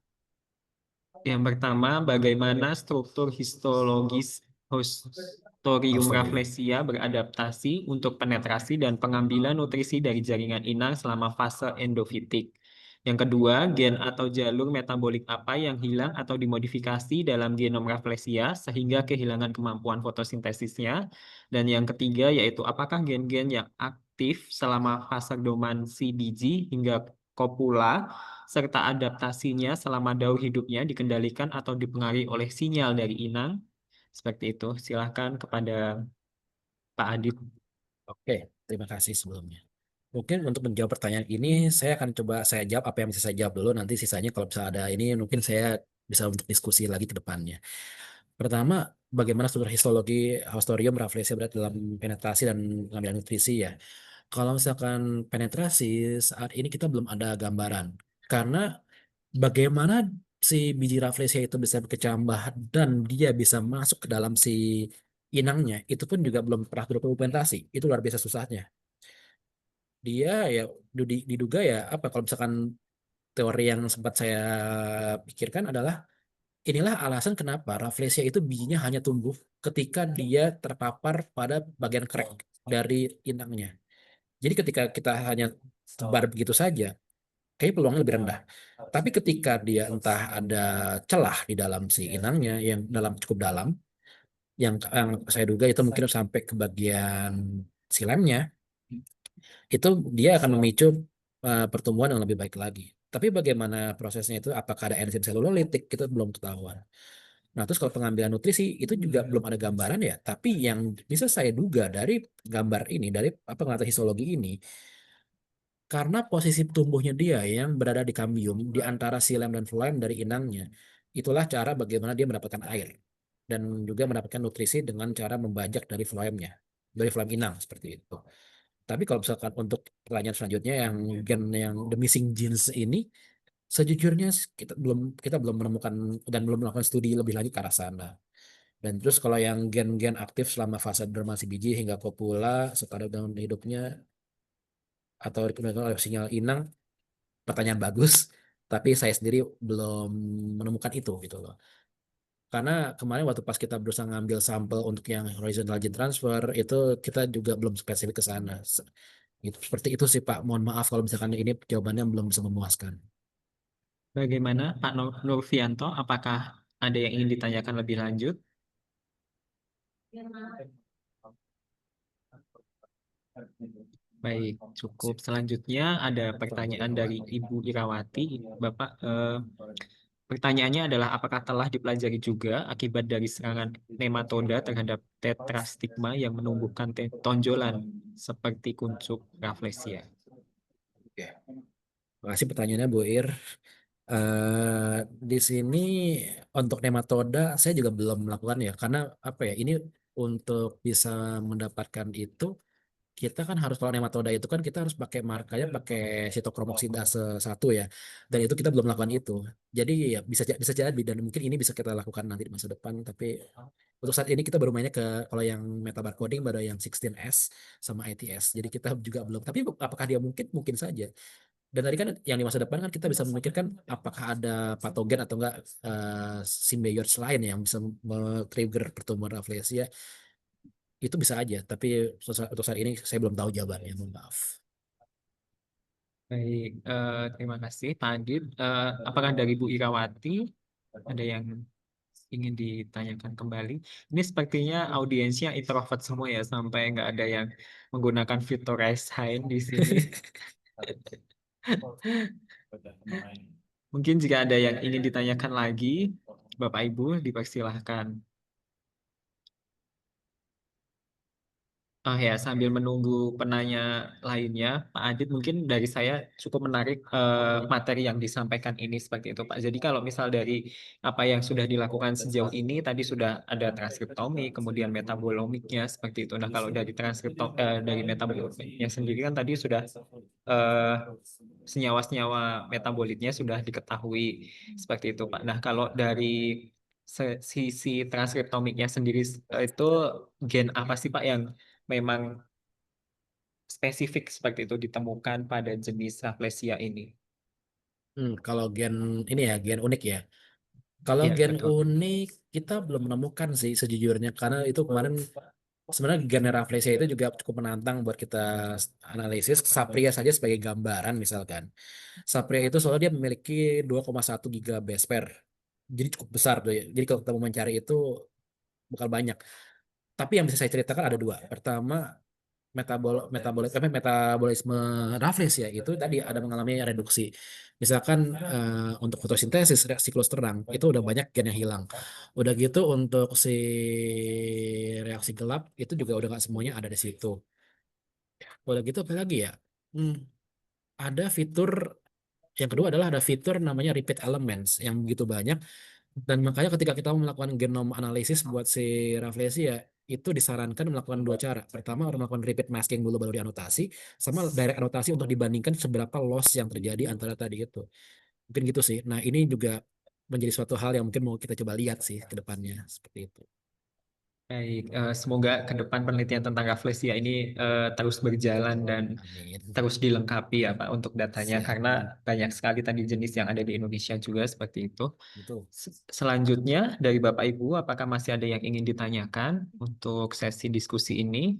Yang pertama, bagaimana struktur histologis Hostoриum Australia. rafflesia beradaptasi untuk penetrasi dan pengambilan nutrisi dari jaringan inang selama fase endofitik. Yang kedua, gen atau jalur metabolik apa yang hilang atau dimodifikasi dalam genom rafflesia sehingga kehilangan kemampuan fotosintesisnya. Dan yang ketiga, yaitu apakah gen-gen yang aktif selama fase dormansi biji hingga kopula serta adaptasinya selama daur hidupnya dikendalikan atau dipengaruhi oleh sinyal dari inang. Seperti itu. Silahkan kepada Pak Adit. Oke, terima kasih sebelumnya. Mungkin untuk menjawab pertanyaan ini, saya akan coba saya jawab apa yang bisa saya jawab dulu. Nanti sisanya kalau bisa ada ini, mungkin saya bisa untuk diskusi lagi ke depannya. Pertama, bagaimana struktur histologi Haustorium rafflesia berada dalam penetrasi dan pengambilan nutrisi ya. Kalau misalkan penetrasi, saat ini kita belum ada gambaran. Karena bagaimana si biji rafflesia itu bisa berkecambah dan dia bisa masuk ke dalam si inangnya, itu pun juga belum pernah terdokumentasi. Itu luar biasa susahnya. Dia ya diduga ya apa kalau misalkan teori yang sempat saya pikirkan adalah inilah alasan kenapa Rafflesia itu bijinya hanya tumbuh ketika dia terpapar pada bagian crack dari inangnya. Jadi ketika kita hanya sebar begitu saja, kayak peluangnya lebih rendah. Tapi ketika dia entah ada celah di dalam si inangnya yang dalam cukup dalam, yang saya duga itu mungkin sampai ke bagian silemnya, itu dia akan memicu pertumbuhan yang lebih baik lagi. Tapi bagaimana prosesnya itu, apakah ada enzim selulolitik, itu belum ketahuan. Nah, terus kalau pengambilan nutrisi itu juga belum ada gambaran ya. Tapi yang bisa saya duga dari gambar ini, dari apa pengamatan histologi ini, karena posisi tumbuhnya dia yang berada di kambium di antara xilem dan phloem dari inangnya, itulah cara bagaimana dia mendapatkan air dan juga mendapatkan nutrisi dengan cara membajak dari phloemnya, dari phloem inang seperti itu. Tapi kalau misalkan untuk pertanyaan selanjutnya yang gen yang the missing genes ini, sejujurnya kita belum menemukan dan belum melakukan studi lebih lanjut ke arah sana. Dan terus kalau yang gen-gen aktif selama fase dermasi biji hingga kopula serta daun hidupnya atau dikendalikan oleh sinyal inang, pertanyaan bagus. Tapi saya sendiri belum menemukan itu gitu loh. Karena kemarin waktu pas kita berusaha ngambil sampel untuk yang horizontal gene transfer itu kita juga belum spesifik ke sana. Gitu. Seperti itu sih Pak. Mohon maaf kalau misalkan ini jawabannya belum bisa memuaskan. Bagaimana Pak Nurfianto? Apakah ada yang ingin ditanyakan lebih lanjut? Baik, cukup. Selanjutnya ada pertanyaan dari Ibu Irawati. Bapak, pertanyaannya adalah apakah telah dipelajari juga akibat dari serangan nematoda terhadap tetrastigma yang menumbuhkan tonjolan seperti kuncup rafflesia? Oke. Terima kasih pertanyaannya Bu Ir. Eh, di sini untuk nematoda saya juga belum melakukan ya karena apa ya ini untuk bisa mendapatkan itu kita kan harus kalau nematoda itu kan kita harus pakai markanya pakai sitokromoksidase satu ya dan itu kita belum melakukan itu jadi ya bisa jadi dan mungkin ini bisa kita lakukan nanti di masa depan tapi untuk saat ini kita baru mainnya ke kalau yang metabarcoding pada yang 16S sama ITS jadi kita juga belum tapi apakah dia mungkin mungkin saja dan tadi kan yang di masa depan kan kita bisa memikirkan apakah ada patogen atau enggak symbiotes lain yang bisa trigger pertumbuhan rafflesia itu bisa aja. Tapi untuk saat ini saya belum tahu jawabannya. Mohon maaf. Baik, terima kasih Pak Adit. Apakah dari Bu Irawati ada yang ingin ditanyakan kembali? Ini sepertinya audiensnya introvert semua ya, sampai nggak ada yang menggunakan fitur raise hand di sini. Mungkin jika ada yang ingin ditanyakan lagi, Bapak Ibu dipersilahkan. Ah ya, sambil menunggu penanya lainnya, Pak Adit, mungkin dari saya cukup menarik materi yang disampaikan ini seperti itu, Pak. Jadi kalau misal dari apa yang sudah dilakukan sejauh ini, tadi sudah ada transkriptomi, kemudian metabolomiknya seperti itu. Nah, kalau dari dari metabolomiknya sendiri kan tadi sudah eh, senyawa-senyawa metabolitnya sudah diketahui seperti itu, Pak. Nah, kalau dari sisi transkriptomiknya sendiri itu gen apa sih, Pak, yang memang spesifik seperti itu ditemukan pada jenis Rafflesia ini? Kalau gen ini ya gen unik ya. Kalau Ya, gen betul. unik kita belum menemukan sih sejujurnya karena itu kemarin sebenarnya gen Rafflesia itu juga cukup menantang buat kita analisis. Sapria saja sebagai gambaran misalkan. Sapria itu soalnya dia memiliki 2,1 giga base pair. Jadi cukup besar tuh ya. Jadi kalau kita mau mencari itu bakal banyak. Tapi yang bisa saya ceritakan ada dua. Pertama, metabolisme Rafflesia itu tadi ada mengalami reduksi. Misalkan untuk fotosintesis siklus terang itu udah banyak gen yang hilang. Udah gitu untuk si reaksi gelap itu juga udah nggak semuanya ada di situ. Udah gitu apa lagi ya? Hmm, ada fitur yang kedua adalah ada fitur namanya repeat elements yang begitu banyak dan makanya ketika kita mau melakukan genome analisis buat si Rafflesia itu disarankan melakukan dua cara. Pertama, harus melakukan repeat masking dulu baru dianotasi, sama direct anotasi untuk dibandingkan seberapa loss yang terjadi antara tadi itu. Mungkin gitu sih. Nah, ini juga menjadi suatu hal yang mungkin mau kita coba lihat sih ke depannya seperti itu. Baik, semoga ke depan penelitian tentang Rafflesia ini terus berjalan dan Amin. terus dilengkapi ya Pak untuk datanya Siap. karena banyak sekali tadi jenis yang ada di Indonesia juga seperti itu. Betul. Selanjutnya dari Bapak Ibu, apakah masih ada yang ingin ditanyakan untuk sesi diskusi ini?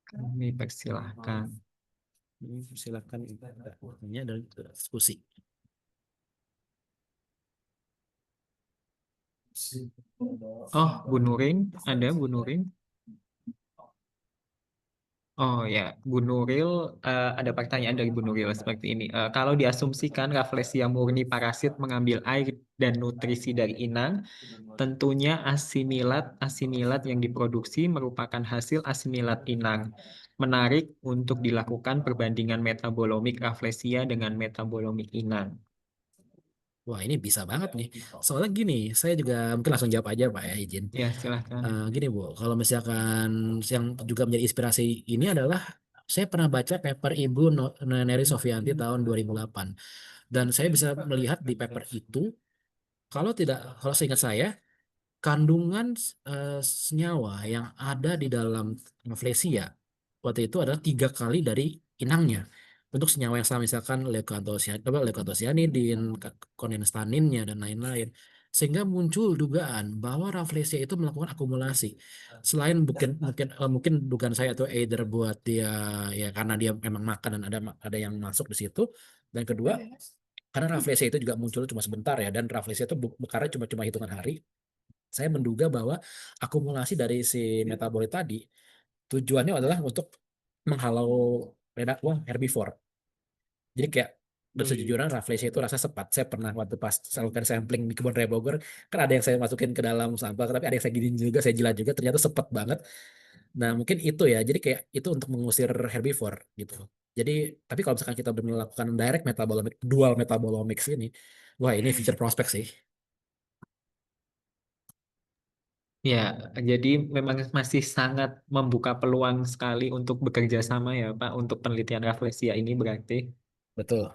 Kami persilahkan. Silakan ini adalah diskusi. Oh, Bu Nurin, ada Bu Nurin? Oh ya, Bu Nuril, ada pertanyaan dari Bu Nuril seperti ini. Kalau diasumsikan Rafflesia murni parasit mengambil air dan nutrisi dari inang, tentunya asimilat yang diproduksi merupakan hasil asimilat inang. Menarik untuk dilakukan perbandingan metabolomik Rafflesia dengan metabolomik inang. Wah, ini bisa banget nih. Soalnya gini, saya juga mungkin langsung jawab aja Pak ya, izin. Ya, silahkan. Gini Bu, kalau misalkan yang juga menjadi inspirasi ini adalah saya pernah baca paper Ibu Neri Sofianti tahun 2008 dan saya bisa melihat di paper itu kalau seingat saya kandungan senyawa yang ada di dalam Rafflesia waktu itu adalah 3 kali dari inangnya untuk senyawa yang sama misalkan leukantosianidin, konenstaninnya dan lain-lain sehingga muncul dugaan bahwa Rafflesia itu melakukan akumulasi selain mungkin mungkin mungkin dugaan saya itu either buat dia ya karena dia memang makan dan ada yang masuk di situ dan kedua karena Rafflesia itu juga muncul cuma sebentar ya dan Rafflesia itu bekarnya cuma cuma hitungan hari saya menduga bahwa akumulasi dari si metabolit tadi tujuannya adalah untuk menghalau wah, herbivore. Jadi kayak dan sejujurnya Rafflesia itu rasa sepat. Saya pernah waktu pas saya lakukan sampling di kebun raya Bogor, kan ada yang saya masukin ke dalam sampah, tapi ada yang saya giniin juga, saya jilat juga, ternyata sepat banget. Nah mungkin itu ya, jadi kayak itu untuk mengusir herbivore gitu. Jadi, tapi kalau misalkan kita benar melakukan direct metabolomic, dual metabolomics ini, wah ini future prospect sih. Ya, jadi memang masih sangat membuka peluang sekali untuk bekerja sama ya Pak untuk penelitian Rafflesia ini berarti. Betul,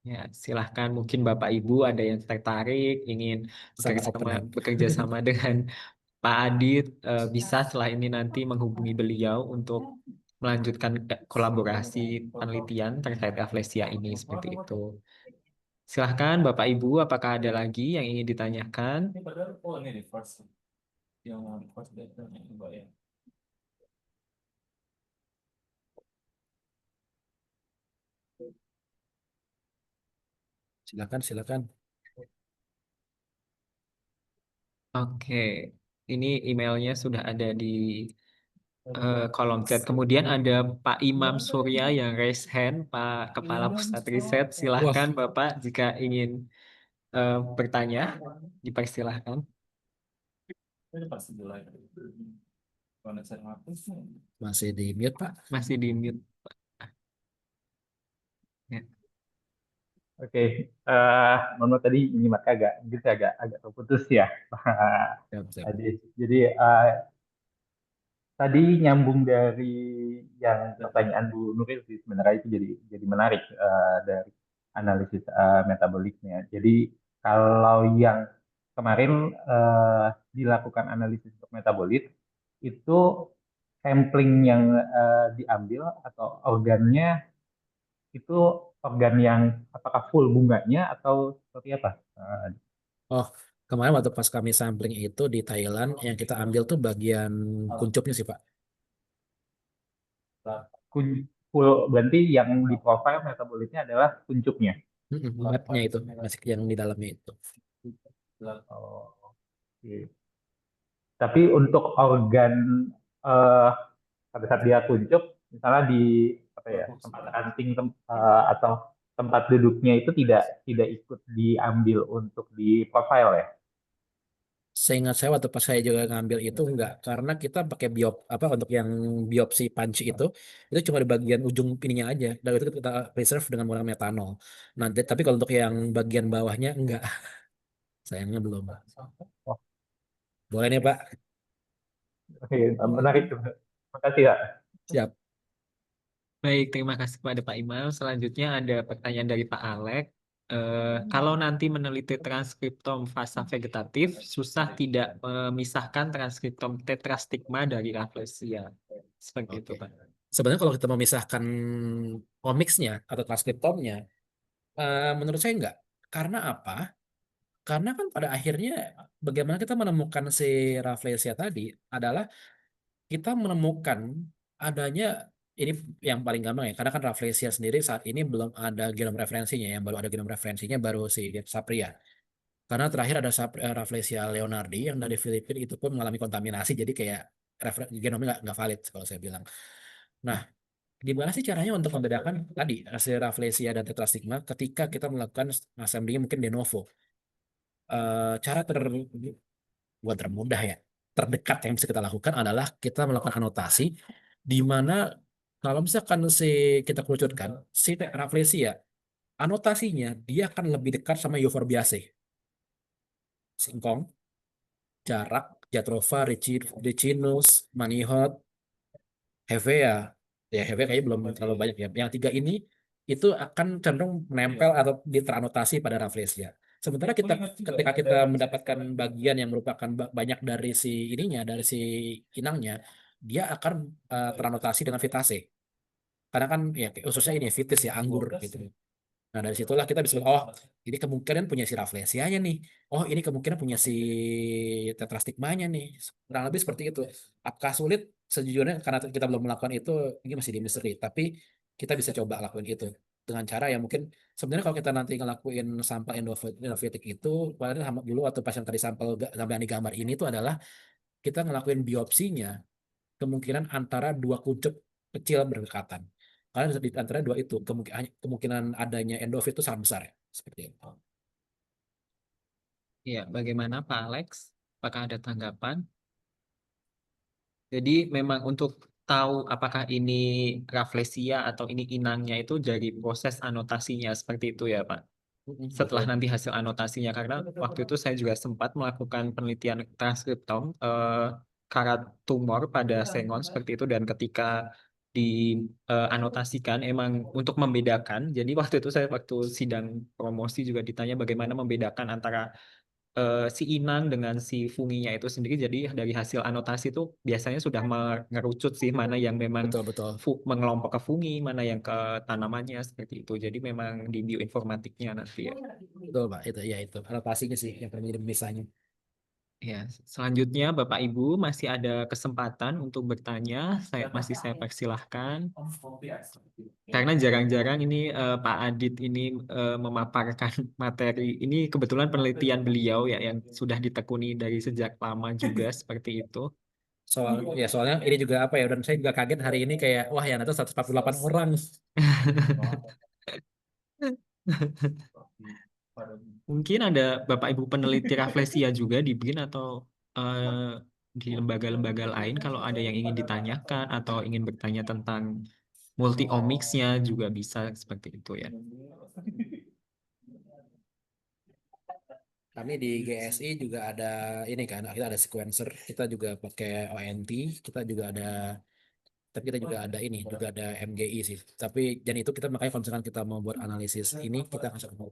Ya, silahkan mungkin Bapak Ibu ada yang tertarik ingin sangat open hand. bekerja sama dengan Pak Adit, bisa setelah ini nanti menghubungi beliau untuk melanjutkan kolaborasi penelitian terkait Rafflesia ini seperti itu. Silahkan Bapak Ibu, apakah ada lagi yang ingin ditanyakan? Silakan, silakan. Oke, ini emailnya sudah ada di kolom chat. Kemudian ada Pak Imam Surya yang raise hand, Pak Kepala Pusat Riset. Wah, Silahkan Bapak jika ingin bertanya, dipersilahkan. masih di mute, Pak. Masih di mute. Ya. Oke, mohon maaf tadi nyimak gitu agak terputus ya. Siap, siap. Jadi tadi nyambung dari yang pertanyaan Bu Nuril sih sebenarnya itu jadi menarik dari analisis metaboliknya. Jadi kalau yang kemarin dilakukan analisis untuk metabolit itu sampling yang diambil atau organnya itu organ yang apakah full bunganya atau seperti apa? Oh, kemarin waktu pas kami sampling itu di Thailand, yang kita ambil tuh bagian kuncupnya sih, Pak. Full berarti yang di profile metabolitnya adalah kuncupnya. Labnya itu, masih yang di dalamnya itu. Oh, oke. Tapi untuk organ eh, pada saat dia kuncup, misalnya di apa ya tempat ranting atau tempat duduknya itu tidak ikut diambil untuk di profile ya. Seingat saya waktu pas saya juga ngambil itu enggak, karena kita pakai apa untuk yang biopsi panci itu cuma di bagian ujung ininya aja, dan itu kita preserve dengan menggunakan metanol. Nanti tapi kalau untuk yang bagian bawahnya enggak, sayangnya belum. Oh, Boleh nih Pak, oke, menarik. Terima kasih Kak. siap. Baik, terima kasih kepada Pak Imam. Selanjutnya ada pertanyaan dari Pak Alek. Kalau nanti meneliti transkriptom fasa vegetatif, susah tidak memisahkan transkriptom tetrastigma dari Rafflesia. Seperti itu, Oke. Pak. Sebenarnya kalau kita memisahkan omicsnya atau transkriptomnya, menurut saya enggak. Karena apa? Karena kan pada akhirnya bagaimana kita menemukan si Rafflesia tadi adalah kita menemukan adanya ini yang paling gampang ya, karena kan Rafflesia sendiri saat ini belum ada genom referensinya, yang baru ada genom referensinya baru si Sapria. Karena terakhir ada Rafflesia leonardi yang dari Filipina itu pun mengalami kontaminasi, jadi kayak genomnya nggak valid kalau saya bilang. Nah, gimana sih caranya untuk membedakan tadi hasil Rafflesia dan tetrastigma ketika kita melakukan assembly mungkin de novo? Cara buat termudah ya, terdekat yang bisa kita lakukan adalah kita melakukan anotasi di mana kalau misalkan kita kerucutkan si Rafflesia, anotasinya dia akan lebih dekat sama Euphorbiaceae, singkong, jarak, Jatropha, Ricinus, Manihot, Hevea. Ya Hevea kayaknya belum terlalu banyak ya. Yang tiga ini itu akan cenderung menempel atau teranotasi pada Rafflesia. Sementara ketika kita mendapatkan bagian yang merupakan banyak dari si ininya, dari si inangnya, dia akan teranotasi dengan Vitaceae. Karena kan ya khususnya ini vitis ya anggur gitu. Nah, dari situlah kita bisa, oh, ini kemungkinan punya si Rafflesianya nih. Oh, ini kemungkinan punya si tetrastigmanya nih. Kurang lebih seperti itu. Apakah sulit? Sejujurnya karena kita belum melakukan itu, ini masih di misteri. Tapi kita bisa coba lakuin itu dengan cara yang mungkin sebenarnya kalau kita nanti ngelakuin sampel endofitik itu, paling sama dulu atau pas yang tadi sampel yang digambar ini itu adalah kita ngelakuin biopsinya kemungkinan antara dua kuncup kecil berdekatan. Karena di antara dua itu kemungkinan adanya endofit itu sangat besar ya. Seperti itu. Ya, bagaimana Pak Alex? Apakah ada tanggapan? Jadi memang untuk tahu apakah ini Rafflesia atau ini inangnya itu dari proses anotasinya seperti itu ya Pak. Setelah Betul. nanti hasil anotasinya karena waktu itu saya juga sempat melakukan penelitian transkriptom karat tumor pada sengon seperti itu dan ketika dianotasikan emang untuk membedakan. Jadi waktu itu saya waktu sidang promosi juga ditanya bagaimana membedakan antara si inang dengan si funginya itu sendiri. Jadi dari hasil anotasi itu biasanya sudah mengerucut sih mana yang memang Betul, betul. mengelompok ke fungi, mana yang ke tanamannya seperti itu. Jadi memang di bioinformatiknya nanti ya. Betul, Pak. Itu ya itu. Anotasinya sih yang paling misalnya. Ya, selanjutnya Bapak Ibu masih ada kesempatan untuk bertanya. Saya persilahkan. Karena jarang-jarang ini Pak Adit ini memaparkan materi. Ini kebetulan penelitian beliau ya yang sudah ditekuni dari sejak lama juga seperti itu. Soalnya ini juga apa ya, dan saya juga kaget hari ini kayak wah yang ada 148 orang. Mungkin ada Bapak Ibu peneliti raflesia juga di BRIN atau di lembaga-lembaga lain kalau ada yang ingin ditanyakan atau ingin bertanya tentang multi-omicsnya juga bisa seperti itu ya. Kami di GSI juga ada ini kan, kita ada sequencer, kita juga pakai ONT, kita juga ada, tapi kita juga ada ini, juga ada MGI sih. Tapi dan itu kita makanya kalau misalkan kita mau buat analisis ini kita nggak mau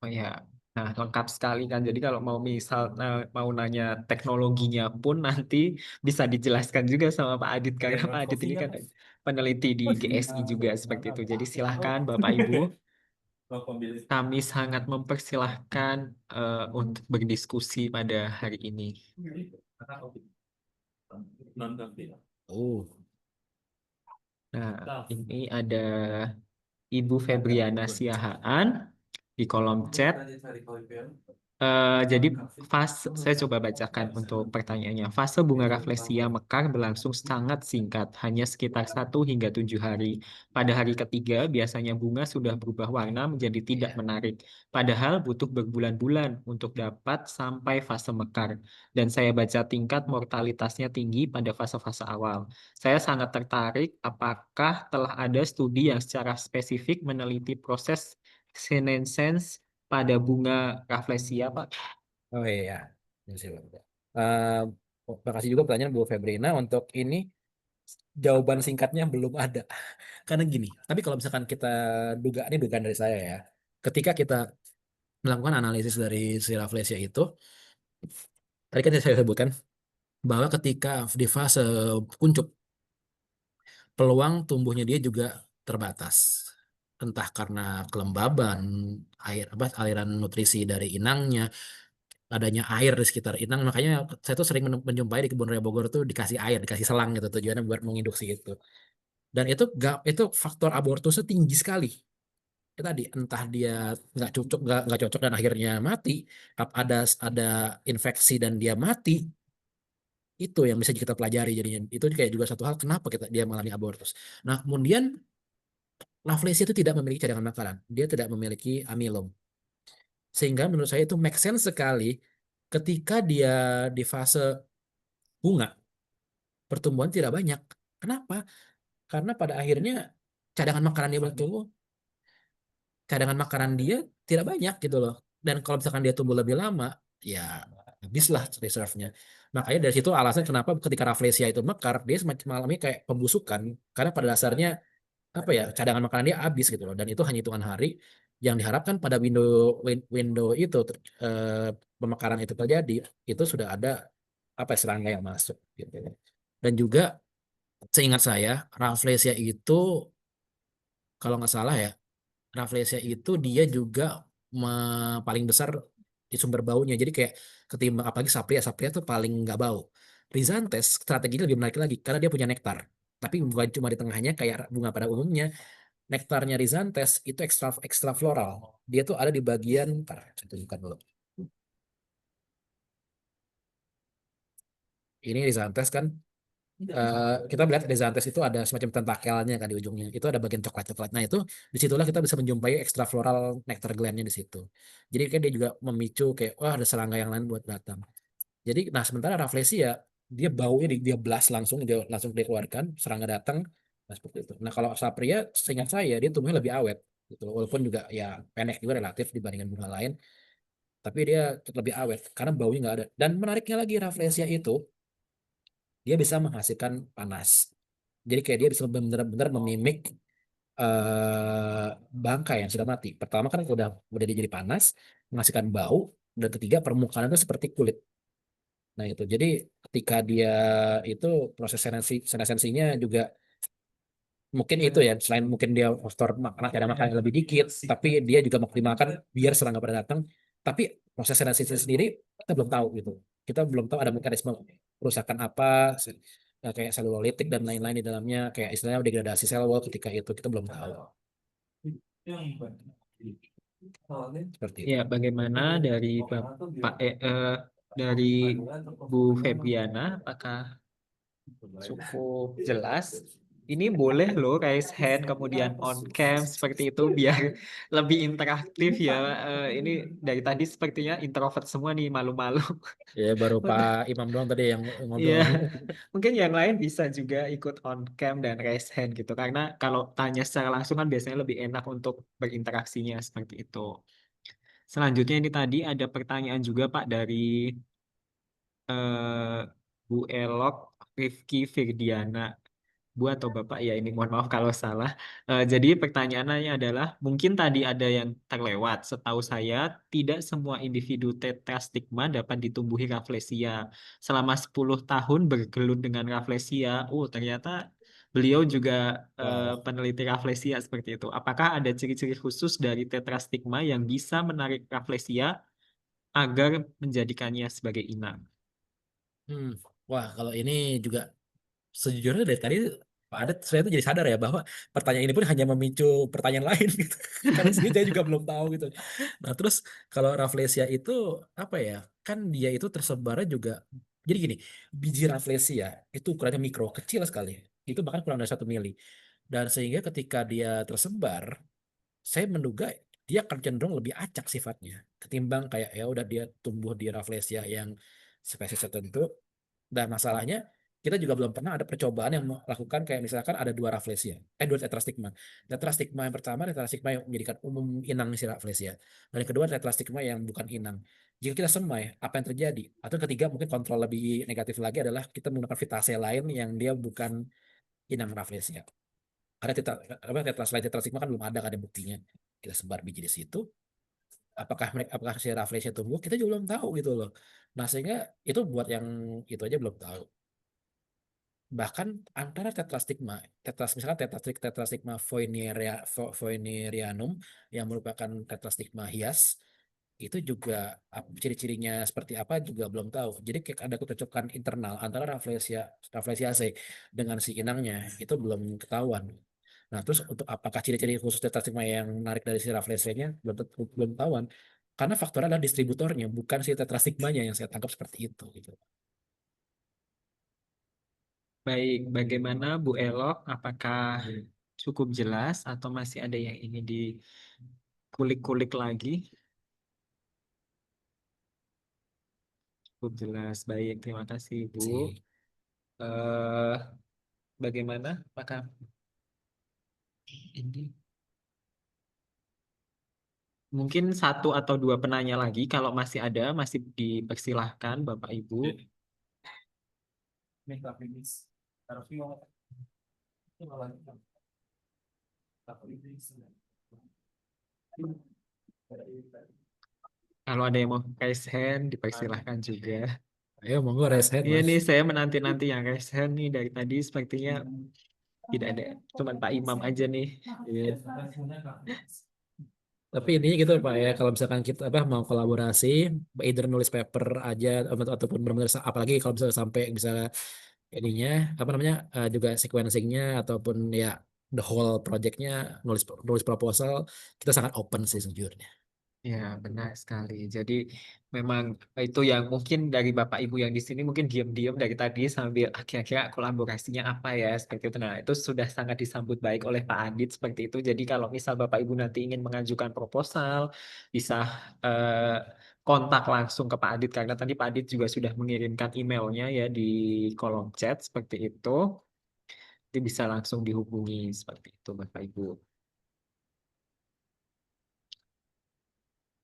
Oh ya, nah lengkap sekali kan. Jadi kalau mau mau nanya teknologinya pun nanti bisa dijelaskan juga sama Pak Adit karena Pak Adit ini kan peneliti di GSI juga seperti itu. Jadi silahkan Bapak Ibu, kami sangat mempersilahkan untuk berdiskusi pada hari ini. Oh, Nah, ini ada Ibu Febriana Siahaan di kolom chat. Jadi saya coba bacakan untuk pertanyaannya. Fase bunga rafflesia mekar berlangsung sangat singkat, hanya sekitar 1 hingga 7 hari. Pada hari ketiga, biasanya bunga sudah berubah warna menjadi tidak menarik. Padahal butuh berbulan-bulan untuk dapat sampai fase mekar. Dan saya baca tingkat mortalitasnya tinggi pada fase-fase awal. Saya sangat tertarik apakah telah ada studi yang secara spesifik meneliti proses senescence pada bunga rafflesia, Pak. oh iya. Ini sih, Bang. Eh, Makasih juga pertanyaan Bu Febrina untuk ini, jawaban singkatnya belum ada. Karena gini, tapi kalau misalkan kita ini dugaan dari saya ya. Ketika kita melakukan analisis dari si Rafflesia itu, tadi kan saya sebutkan bahwa ketika di fase kuncup, peluang tumbuhnya dia juga terbatas. Entah karena kelembaban, aliran nutrisi dari inangnya, adanya air di sekitar inang. Makanya saya tuh sering menjumpai di kebun raya Bogor tuh dikasih air, dikasih selang gitu tujuannya buat menginduksi itu. Dan itu faktor abortusnya tinggi sekali. Ya tadi entah dia nggak cocok dan akhirnya mati, ada infeksi dan dia mati, itu yang bisa kita pelajari jadinya. Itu kayak juga satu hal kenapa dia mengalami abortus. Nah, kemudian Lovelace itu tidak memiliki cadangan makanan, dia tidak memiliki amilum, sehingga menurut saya itu make sense sekali ketika dia di fase bunga pertumbuhan tidak banyak. Kenapa? Karena pada akhirnya cadangan makanan dia bertumbuh, cadangan makanan dia tidak banyak gitu loh. Dan kalau misalkan dia tumbuh lebih lama, ya habislah reserve-nya. Makanya dari situ alasan kenapa ketika Rafflesia itu mekar, dia semacam mengalami kayak pembusukan. Karena pada dasarnya apa ya, cadangan makanan dia habis gitu loh. Dan itu hanya hitungan hari yang diharapkan pada window itu pemekaran itu terjadi, itu sudah ada apa ya, serangga yang masuk gitu. Dan juga seingat saya Rafflesia itu kalau nggak salah ya, Rafflesia itu dia juga paling besar di sumber baunya. Jadi kayak ketimbang apalagi Sapria, Sapria tuh paling nggak bau. Rhizanthus strateginya lebih menarik lagi karena dia punya nektar. Tapi bukan cuma di tengahnya kayak bunga pada umumnya. Nektarnya Rhizanthus itu ekstra floral. Dia tuh ada di bagian, ntar saya tunjukkan dulu. Ini Rhizanthus kan, kita melihat Rhizanthus itu ada semacam tentakelnya kan di ujungnya. Itu ada bagian coklat-coklat. Nah itu disitulah kita bisa menjumpai extra floral nectar glandnya di situ. Jadi kan dia juga memicu kayak wah ada serangga yang lain buat datang. Jadi nah sementara Rafflesia dia baunya dia blast langsung, dia langsung dikeluarkan, serangga datang. Nah seperti itu. Nah kalau Sapria seingat saya dia tumbuhnya lebih awet gitu. Walaupun juga ya pendek juga relatif dibandingkan bunga lain, tapi dia lebih awet karena baunya nggak ada. Dan menariknya lagi Rafflesia itu dia bisa menghasilkan panas. Jadi kayak dia bisa benar-benar memimik eh bangkai yang sudah mati. Pertama kan udah dia jadi panas, menghasilkan bau, dan ketiga permukaan itu seperti kulit. Nah itu jadi ketika dia itu proses senesensinya juga mungkin itu ya, selain mungkin dia faktor makanan, ada makan yang lebih dikit, tapi dia juga maksimalkan biar serangga pada datang Tapi proses sensitif sendiri kita belum tahu gitu. Kita belum tahu ada mekanisme kerusakan apa, kayak selulolitik dan lain-lain di dalamnya, kayak istilahnya degradasi sel wall ketika itu kita belum tahu. Seperti itu. Ya, bagaimana dari dari Bu Febriana, apakah cukup jelas? Ini boleh loh raise hand kemudian on cam seperti itu biar lebih interaktif ya. Ini dari tadi sepertinya introvert semua nih, malu-malu. Ya baru Udah. Pak Imam doang tadi yang Iya, ngobrol. mungkin yang lain bisa juga ikut on cam dan raise hand gitu. Karena kalau tanya secara langsung kan biasanya lebih enak untuk berinteraksinya seperti itu. Selanjutnya ini tadi ada pertanyaan juga Pak dari eh, Bu Elok Rifki Firdiana. Bu atau Bapak ya ini mohon maaf kalau salah. Jadi pertanyaannya adalah mungkin tadi ada yang terlewat. Setahu saya tidak semua individu tetrastigma dapat ditumbuhi raflesia. Selama 10 tahun bergelut dengan raflesia, ternyata beliau juga Wow. peneliti raflesia seperti itu. Apakah ada ciri-ciri khusus dari tetrastigma yang bisa menarik raflesia agar menjadikannya sebagai inang? Hmm. Wah, kalau ini juga sejujurnya dari tadi Pak Adet saya tuh jadi sadar ya bahwa pertanyaan ini pun hanya memicu pertanyaan lain gitu. Karena sendiri saya juga belum tahu gitu. Nah, terus kalau Rafflesia itu apa ya? Kan dia itu tersebarnya juga. Jadi gini, biji Rafflesia itu ukurannya mikro, kecil sekali. Itu bahkan kurang dari 1 mili. Dan sehingga ketika dia tersebar, saya menduga dia akan cenderung lebih acak sifatnya ketimbang kayak ya udah dia tumbuh di Rafflesia yang spesies tertentu. Dan masalahnya kita juga belum pernah ada percobaan yang melakukan kayak misalkan ada dua Rafflesia, dua tetrastigma. Tetrastigma yang pertama tetrastigma yang menjadikan umum inang si Rafflesia. Dan yang kedua tetrastigma yang bukan inang. Jika kita semai, apa yang terjadi? Atau ketiga mungkin kontrol lebih negatif lagi adalah kita menggunakan fitase lain yang dia bukan inang Rafflesia. Karena selain tetrastigma kan belum ada kan ada buktinya. Kita sebar biji di situ. Apakah si Rafflesia tumbuh? Kita juga belum tahu gitu loh. Nah sehingga itu buat yang itu aja belum tahu. Bahkan antara misalkan tetrastigma foynerianum yang merupakan tetrastigma hias itu juga ciri-cirinya seperti apa juga belum tahu. Jadi kayak ada kecocokan internal antara Rafflesiaceae dengan si inangnya itu belum ketahuan. Nah, terus untuk apakah ciri-ciri khusus tetrastigma yang menarik dari si Rafflesiaceae-nya belum tahuan. Karena faktornya adalah distributornya, bukan si tetrastigmanya yang saya tangkap seperti itu gitu. Baik, bagaimana Bu Elok? Apakah cukup jelas atau masih ada yang ingin dikulik-kulik lagi? Cukup jelas. Baik, terima kasih Bu. Si eh Bagaimana? Apakah ini mungkin satu atau dua penanya lagi? Kalau masih ada, masih dipersilahkan Bapak Ibu. Kalau ada yang mau raise hand, dipersilahkan juga. Ayo monggo raise hand Iya mas. nih, saya menanti-nanti yang raise hand nih dari tadi sepertinya tidak ada. Cuman Pak Imam aja nih. Iya. Tapi ini gitu Pak ya, kalau misalkan kita apa mau kolaborasi, either nulis paper aja ataupun benar-benar apalagi kalau misalnya sampai bisa ininya apa namanya juga sequencingnya ataupun ya the whole projectnya nulis nulis proposal kita sangat open sih sejujurnya. Ya, benar sekali. Jadi memang itu yang mungkin dari Bapak Ibu yang di sini mungkin diam-diam dari tadi sambil kira-kira kolaborasinya apa ya seperti itu. Nah, itu sudah sangat disambut baik oleh Pak Adit seperti itu. Jadi kalau misal Bapak Ibu nanti ingin mengajukan proposal, bisa eh, kontak langsung ke Pak Adit karena tadi Pak Adit juga sudah mengirimkan emailnya ya di kolom chat seperti itu. Jadi bisa langsung dihubungi seperti itu Bapak Ibu.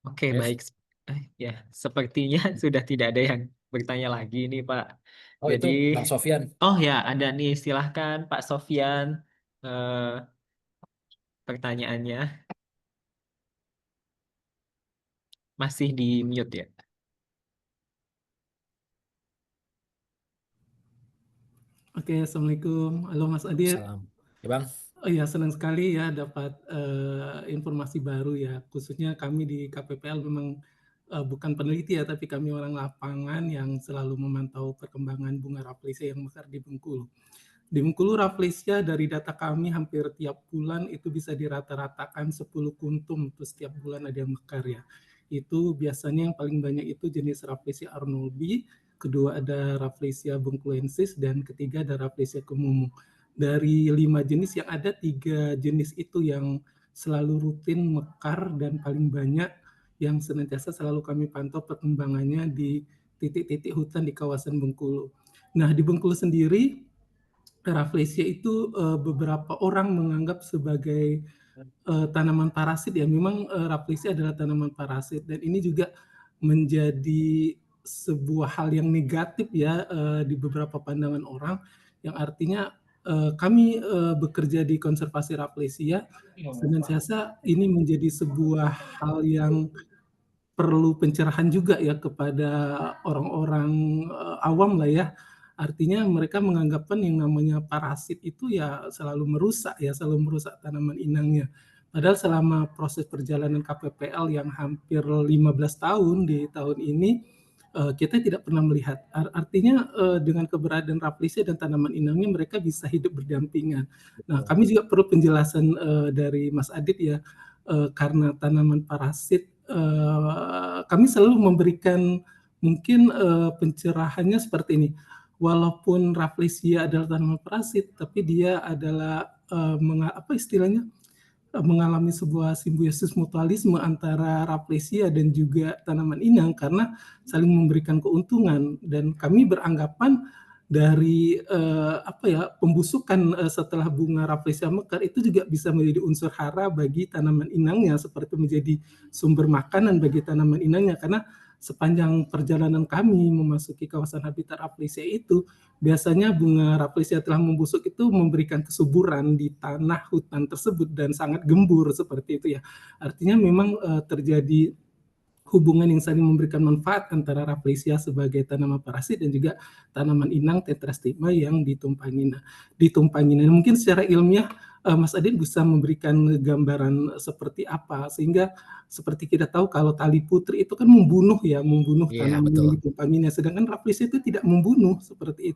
Oke, Yes. baik. Ya, sepertinya sudah tidak ada yang bertanya lagi nih, Pak. Oh itu Jadi, Bang Sofyan. oh ya, ada nih. Silahkan, Pak Sofyan. eh, Pertanyaannya masih di mute ya. Oke, Assalamualaikum. Halo Mas Adit. Salam. Ya Bang. Oh iya, senang sekali ya dapat informasi baru ya. Khususnya kami di KPPL memang bukan peneliti ya, tapi kami orang lapangan yang selalu memantau perkembangan bunga Rafflesia yang mekar di Bengkulu. Di Bengkulu Rafflesia dari data kami hampir tiap bulan itu bisa dirata-ratakan 10 kuntum tuh setiap bulan ada yang mekar ya. Itu biasanya yang paling banyak itu jenis Rafflesia arnoldi, kedua ada Rafflesia bengkulensis, dan ketiga ada Rafflesia kemumu. Dari 5 jenis yang ada, 3 jenis itu yang selalu rutin mekar dan paling banyak yang senantiasa selalu kami pantau perkembangannya di titik-titik hutan di kawasan Bengkulu. Nah, di Bengkulu sendiri Rafflesia itu beberapa orang menganggap sebagai tanaman parasit ya. Memang Rafflesia adalah tanaman parasit dan ini juga menjadi sebuah hal yang negatif ya di beberapa pandangan orang, yang artinya kami bekerja di konservasi Rafflesia senantiasa ini menjadi sebuah hal yang perlu pencerahan juga ya kepada orang-orang awam lah ya. Artinya mereka menganggapkan yang namanya parasit itu ya selalu merusak tanaman inangnya. Padahal selama proses perjalanan KPPL yang hampir 15 tahun di tahun ini, kita tidak pernah melihat. Artinya dengan keberadaan Rafflesia dan tanaman inangnya mereka bisa hidup berdampingan. Nah, kami juga perlu penjelasan dari Mas Adit ya, karena tanaman parasit, kami selalu memberikan mungkin pencerahannya seperti ini. Walaupun Rafflesia adalah tanaman parasit, tapi dia adalah mengalami sebuah simbiosis mutualisme antara Rafflesia dan juga tanaman inang karena saling memberikan keuntungan, dan kami beranggapan dari pembusukan setelah bunga Rafflesia mekar itu juga bisa menjadi unsur hara bagi tanaman inangnya, seperti menjadi sumber makanan bagi tanaman inangnya, karena sepanjang perjalanan kami memasuki kawasan habitat Rafflesia itu biasanya bunga Rafflesia telah membusuk itu memberikan kesuburan di tanah hutan tersebut dan sangat gembur seperti itu ya. Artinya memang terjadi hubungan yang saling memberikan manfaat antara Rafflesia sebagai tanaman parasit dan juga tanaman inang Tetrastigma yang ditumpangi. Nah, mungkin secara ilmiah Mas Adit bisa memberikan gambaran seperti apa, sehingga seperti kita tahu kalau tali putri itu kan membunuh Iya, tanaman betul. yang ditumpanginya, sedangkan Rafflesia itu tidak membunuh seperti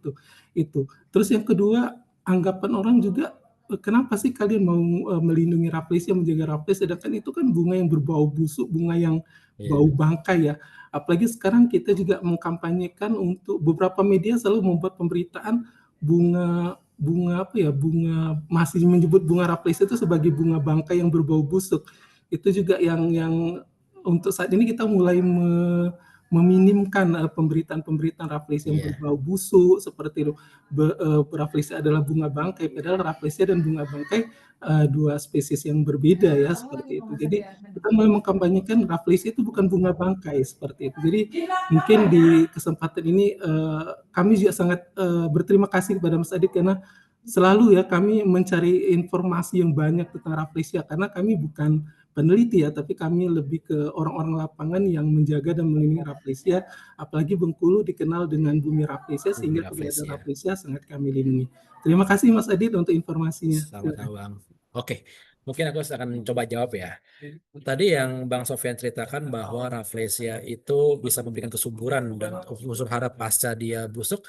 itu. Terus yang kedua, anggapan orang juga, kenapa sih kalian mau melindungi Rafflesia, menjaga Rafflesia, sedangkan itu kan bunga yang berbau busuk, bunga yang Iya. bau bangkai ya. Apalagi sekarang kita juga mengkampanyekan, untuk beberapa media selalu membuat pemberitaan bunga masih menyebut bunga Rafflesia itu sebagai bunga bangkai yang berbau busuk. Itu juga yang untuk saat ini kita mulai meminimkan pemberitaan Rafflesia yang Iya. berbau busuk seperti itu. Rafflesia adalah bunga bangkai, padahal Rafflesia dan bunga bangkai dua spesies yang berbeda ya, seperti itu. Jadi kita mulai mengkampanyekan Rafflesia itu bukan bunga bangkai seperti itu. Jadi mungkin di kesempatan ini kami juga sangat berterima kasih kepada Mas Adit, karena selalu ya kami mencari informasi yang banyak tentang Rafflesia, karena kami bukan peneliti ya, tapi kami lebih ke orang-orang lapangan yang menjaga dan melindungi Rafflesia. Apalagi Bengkulu dikenal dengan bumi Rafflesia, Bumi sehingga keberadaan Rafflesia. Rafflesia sangat kami lindungi. Terima kasih Mas Adit untuk informasinya. Sama-sama, Bang. Oke, mungkin aku akan coba jawab ya. Tadi yang Bang Sofyan ceritakan bahwa Rafflesia itu bisa memberikan kesuburan dan unsur hara pasca dia busuk.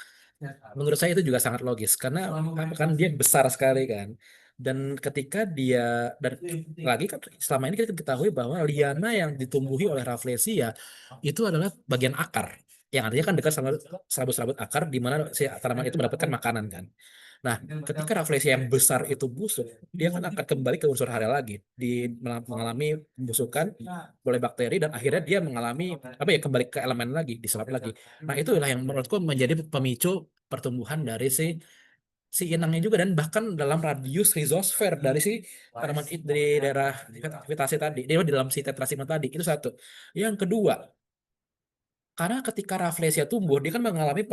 Menurut saya itu juga sangat logis karena kan dia besar sekali kan. Dan ketika dia, dan lagi kan selama ini kita ketahui bahwa liana yang ditumbuhi oleh Rafflesia itu adalah bagian akar, yang artinya kan dekat sama serabut-serabut akar di mana si tanaman itu mendapatkan makanan kan. Nah, ketika Rafflesia yang besar itu busuk, dia kan akan kembali ke unsur hara lagi, mengalami pembusukan oleh bakteri, dan akhirnya dia mengalami kembali ke elemen lagi, diserap lagi. Nah, itulah yang menurutku menjadi pemicu pertumbuhan dari si inangnya juga, dan bahkan dalam radius rhizosfer dari si tanaman dari daerah vegetasi tadi, di dalam si tetrastigma tadi. Itu satu. Yang kedua, karena ketika Rafflesia tumbuh, dia kan mengalami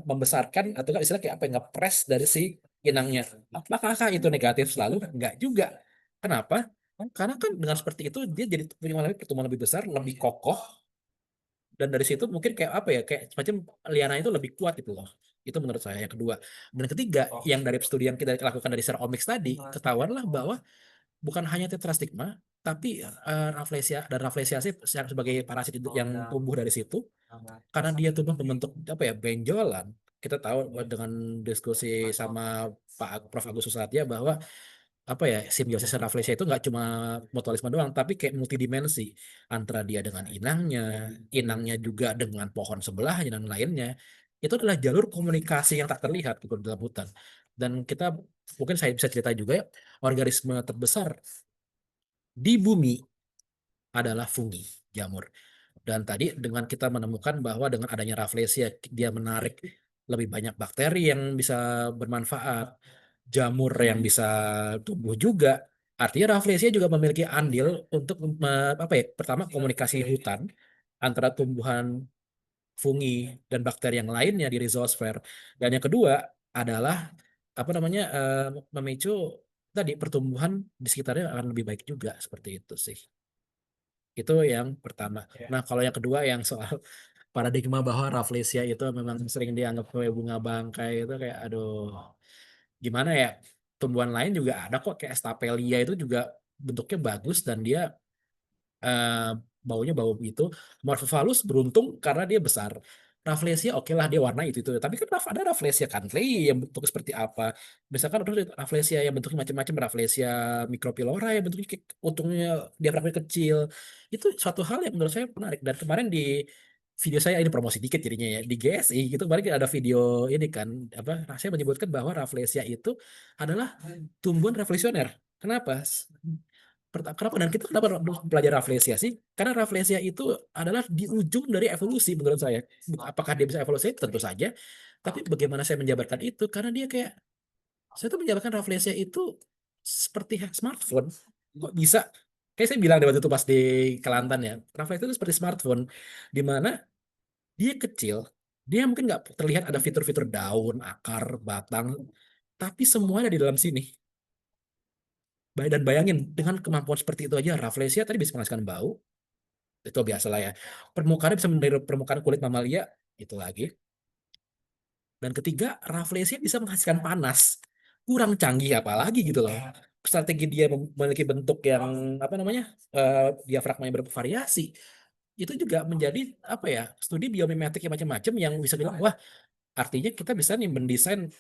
membesarkan atau nggak istilah kayak ngepres dari si inangnya. Apakah itu negatif selalu? Enggak juga. Kenapa? Karena kan dengan seperti itu dia jadi mengalami pertumbuhan lebih besar, lebih kokoh, dan dari situ mungkin kayak semacam liana itu lebih kuat gitu loh. Itu menurut saya yang kedua. Dan ketiga, yang dari studi yang kita lakukan dari secara omics tadi, ketahuanlah bahwa bukan hanya tetrastigma, Tapi Rafflesia sih sebagai parasit yang tumbuh dari situ, karena dia tumbuh membentuk apa ya, benjolan. Kita tahu dengan diskusi sama Pak Prof. Agus Susatya bahwa apa ya, simbiosis Rafflesia itu nggak cuma mutualisme doang, tapi kayak multidimensi antara dia dengan inangnya juga dengan pohon sebelahnya dan lainnya. Itu adalah jalur komunikasi yang tak terlihat gitu dalam hutan. Dan kita mungkin saya bisa cerita juga ya, organisme terbesar di bumi adalah fungi, jamur. Dan tadi dengan kita menemukan bahwa dengan adanya Rafflesia, dia menarik lebih banyak bakteri yang bisa bermanfaat, jamur yang bisa tumbuh juga. Artinya Rafflesia juga memiliki andil untuk apa ya? Pertama, komunikasi hutan antara tumbuhan, fungi dan bakteri yang lainnya di rhizosfer. Dan yang kedua adalah apa namanya, memicu tadi pertumbuhan di sekitarnya akan lebih baik juga, seperti itu sih. Itu yang pertama. Nah, kalau yang kedua yang soal paradigma bahwa Rafflesia itu memang sering dianggap sebagai bunga bangkai, itu kayak aduh, gimana ya? Tumbuhan lain juga ada kok, kayak Stapelia itu juga bentuknya bagus dan dia eh, baunya bau itu. Morphophallus beruntung karena dia besar. Rafflesia oke lah, dia warna itu. Tapi kan ada Rafflesia Cantley yang bentuknya seperti apa. Misalkan ada Rafflesia yang bentuknya macam-macam, Rafflesia micropylora yang bentuknya kayak untungnya diafragma kecil. Itu suatu hal yang menurut saya menarik. Dan kemarin di video saya, ini promosi dikit jadinya ya, di GSI gitu kemarin ada video ini kan, apa, saya menyebutkan bahwa Rafflesia itu adalah tumbuhan revolusioner. Kenapa? Kenapa dan kita kenapa belajar Rafflesia sih? Karena Rafflesia itu adalah di ujung dari evolusi menurut saya. Apakah dia bisa evolusi? Tentu saja. Tapi bagaimana saya menjabarkan itu? Karena dia kayak, saya tuh menjabarkan Rafflesia itu seperti smartphone. Kok bisa? Kayak saya bilang waktu itu pas di Kelantan ya, Rafflesia itu seperti smartphone, di mana dia kecil, dia mungkin nggak terlihat ada fitur-fitur daun, akar, batang, tapi semua ada di dalam sini. Dan bayangin, dengan kemampuan seperti itu aja, Rafflesia tadi bisa menghasilkan bau, itu biasa lah ya. Permukaannya bisa meniru permukaan kulit mamalia, itu lagi. Dan ketiga, Rafflesia bisa menghasilkan panas. Kurang canggih apalagi gitu loh. Strategi dia memiliki bentuk yang apa namanya, diafragma yang bervariasi. Itu juga menjadi apa ya, studi biomimetik yang macam-macam yang bisa bilang, wah, artinya kita bisa nih mendesain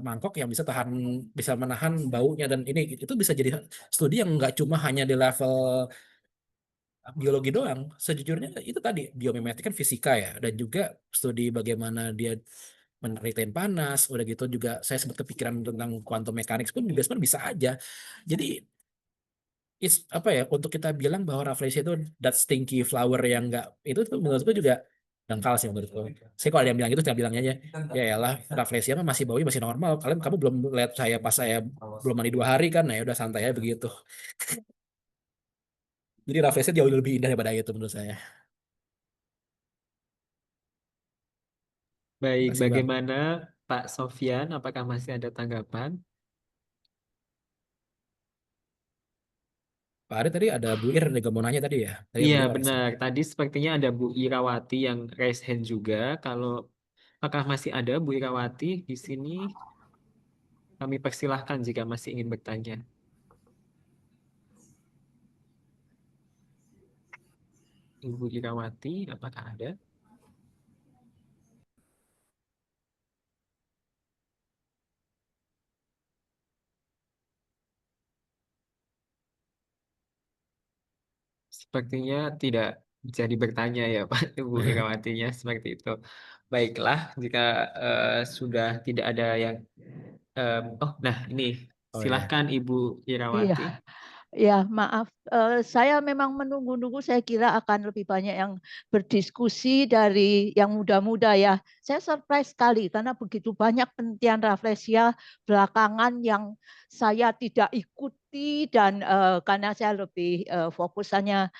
mangkok yang bisa menahan baunya, dan ini itu bisa jadi studi yang nggak cuma hanya di level biologi doang. Sejujurnya itu tadi biomimetik kan fisika ya, dan juga studi bagaimana dia retain panas. Udah gitu juga saya sempat kepikiran tentang quantum mechanics pun juga sebenarnya bisa aja. Jadi apa ya, untuk kita bilang bahwa Rafflesia itu that stinky flower yang enggak, itu tuh menurutku juga dangkal sih menurutku. Saya kalau ada yang bilang itu, saya bilangnya aja, ya elah, Rafflesia mah masih baunya masih normal. Kamu belum lihat saya pas saya belum mandi 2 hari kan, ya udah santai aja begitu. Jadi Rafflesia jauh lebih indah daripada itu menurut saya. Baik, Terima kasih Bang. bagaimana Pak Sofyan? Apakah masih ada tanggapan? Pak Ari tadi ada Bu Ir juga mau nanya tadi ya. Tadi Iya, beliau benar. Tadi sepertinya ada Bu Irawati yang raise hand juga. Apakah masih ada Bu Irawati di sini? Kami persilahkan jika masih ingin bertanya. Ibu Irawati, apakah ada? Sepertinya tidak jadi bertanya ya Pak Ibu Irawatinya seperti itu. Baiklah, jika sudah tidak ada yang nah ini Oh ya. silahkan Ibu Iya, Irawati. ya maaf. Saya memang menunggu-nunggu. Saya kira akan lebih banyak yang berdiskusi dari yang muda-muda ya. Saya surprise sekali karena begitu banyak penelitian Rafflesia belakangan yang saya tidak ikuti, dan karena saya lebih fokusannya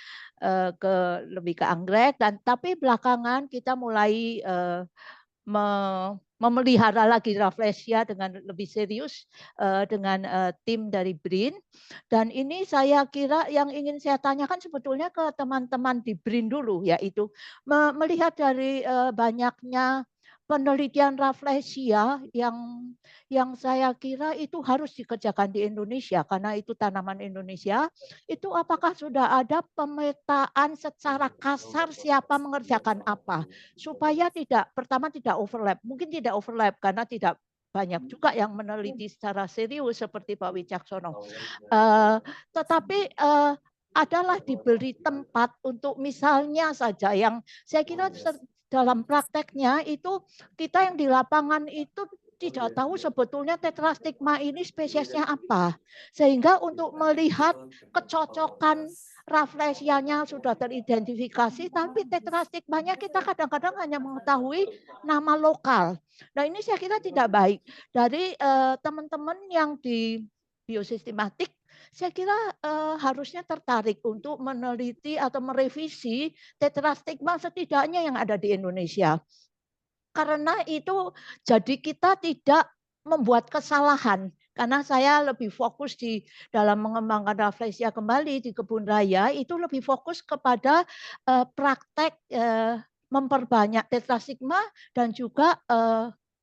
lebih ke anggrek, dan tapi belakangan kita mulai memelihara lagi Rafflesia dengan lebih serius dengan tim dari BRIN. Dan ini saya kira yang ingin saya tanyakan sebetulnya ke teman-teman di BRIN dulu, yaitu melihat dari banyaknya penelitian raflesia yang saya kira itu harus dikerjakan di Indonesia karena itu tanaman Indonesia. Itu apakah sudah ada pemetaan secara kasar siapa mengerjakan apa supaya pertama tidak overlap. Mungkin tidak overlap karena tidak banyak juga yang meneliti secara serius seperti Pak Wicaksono. Tetapi adalah diberi tempat untuk misalnya saja yang saya kira dalam prakteknya itu kita yang di lapangan itu tidak tahu sebetulnya tetrastigma ini spesiesnya apa. Sehingga untuk melihat kecocokan raflesianya sudah teridentifikasi, tapi tetrastigmanya kita kadang-kadang hanya mengetahui nama lokal. Nah ini saya kira tidak baik. Dari teman-teman yang di biosistematik, saya kira harusnya tertarik untuk meneliti atau merevisi tetrastigma setidaknya yang ada di Indonesia. Karena itu jadi kita tidak membuat kesalahan. Karena saya lebih fokus di dalam mengembangkan raflesia kembali di kebun raya, itu lebih fokus kepada praktek memperbanyak tetrastigma dan juga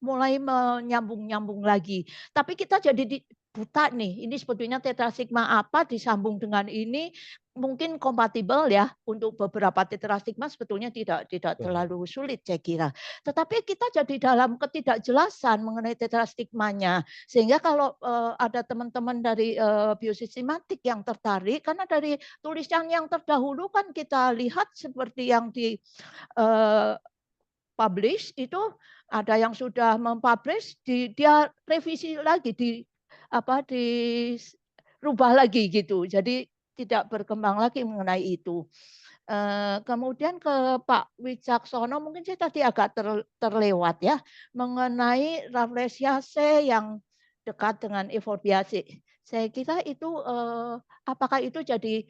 mulai menyambung-nyambung lagi. Tapi kita jadi buta nih, ini sebetulnya tetrastigma apa disambung dengan ini mungkin kompatibel ya untuk beberapa tetrastigma sebetulnya tidak terlalu sulit saya kira. Tetapi kita jadi dalam ketidakjelasan mengenai tetrastigmanya sehingga kalau ada teman-teman dari biosistematik yang tertarik karena dari tulisan yang terdahulu kan kita lihat seperti yang di publish itu ada yang sudah mempublish dia revisi lagi dirubah lagi gitu. Jadi tidak berkembang lagi mengenai itu. Kemudian ke Pak Wicaksono, mungkin saya tadi agak terlewat ya, mengenai raflesia C yang dekat dengan euphorbiaceae. Saya kira itu apakah itu jadi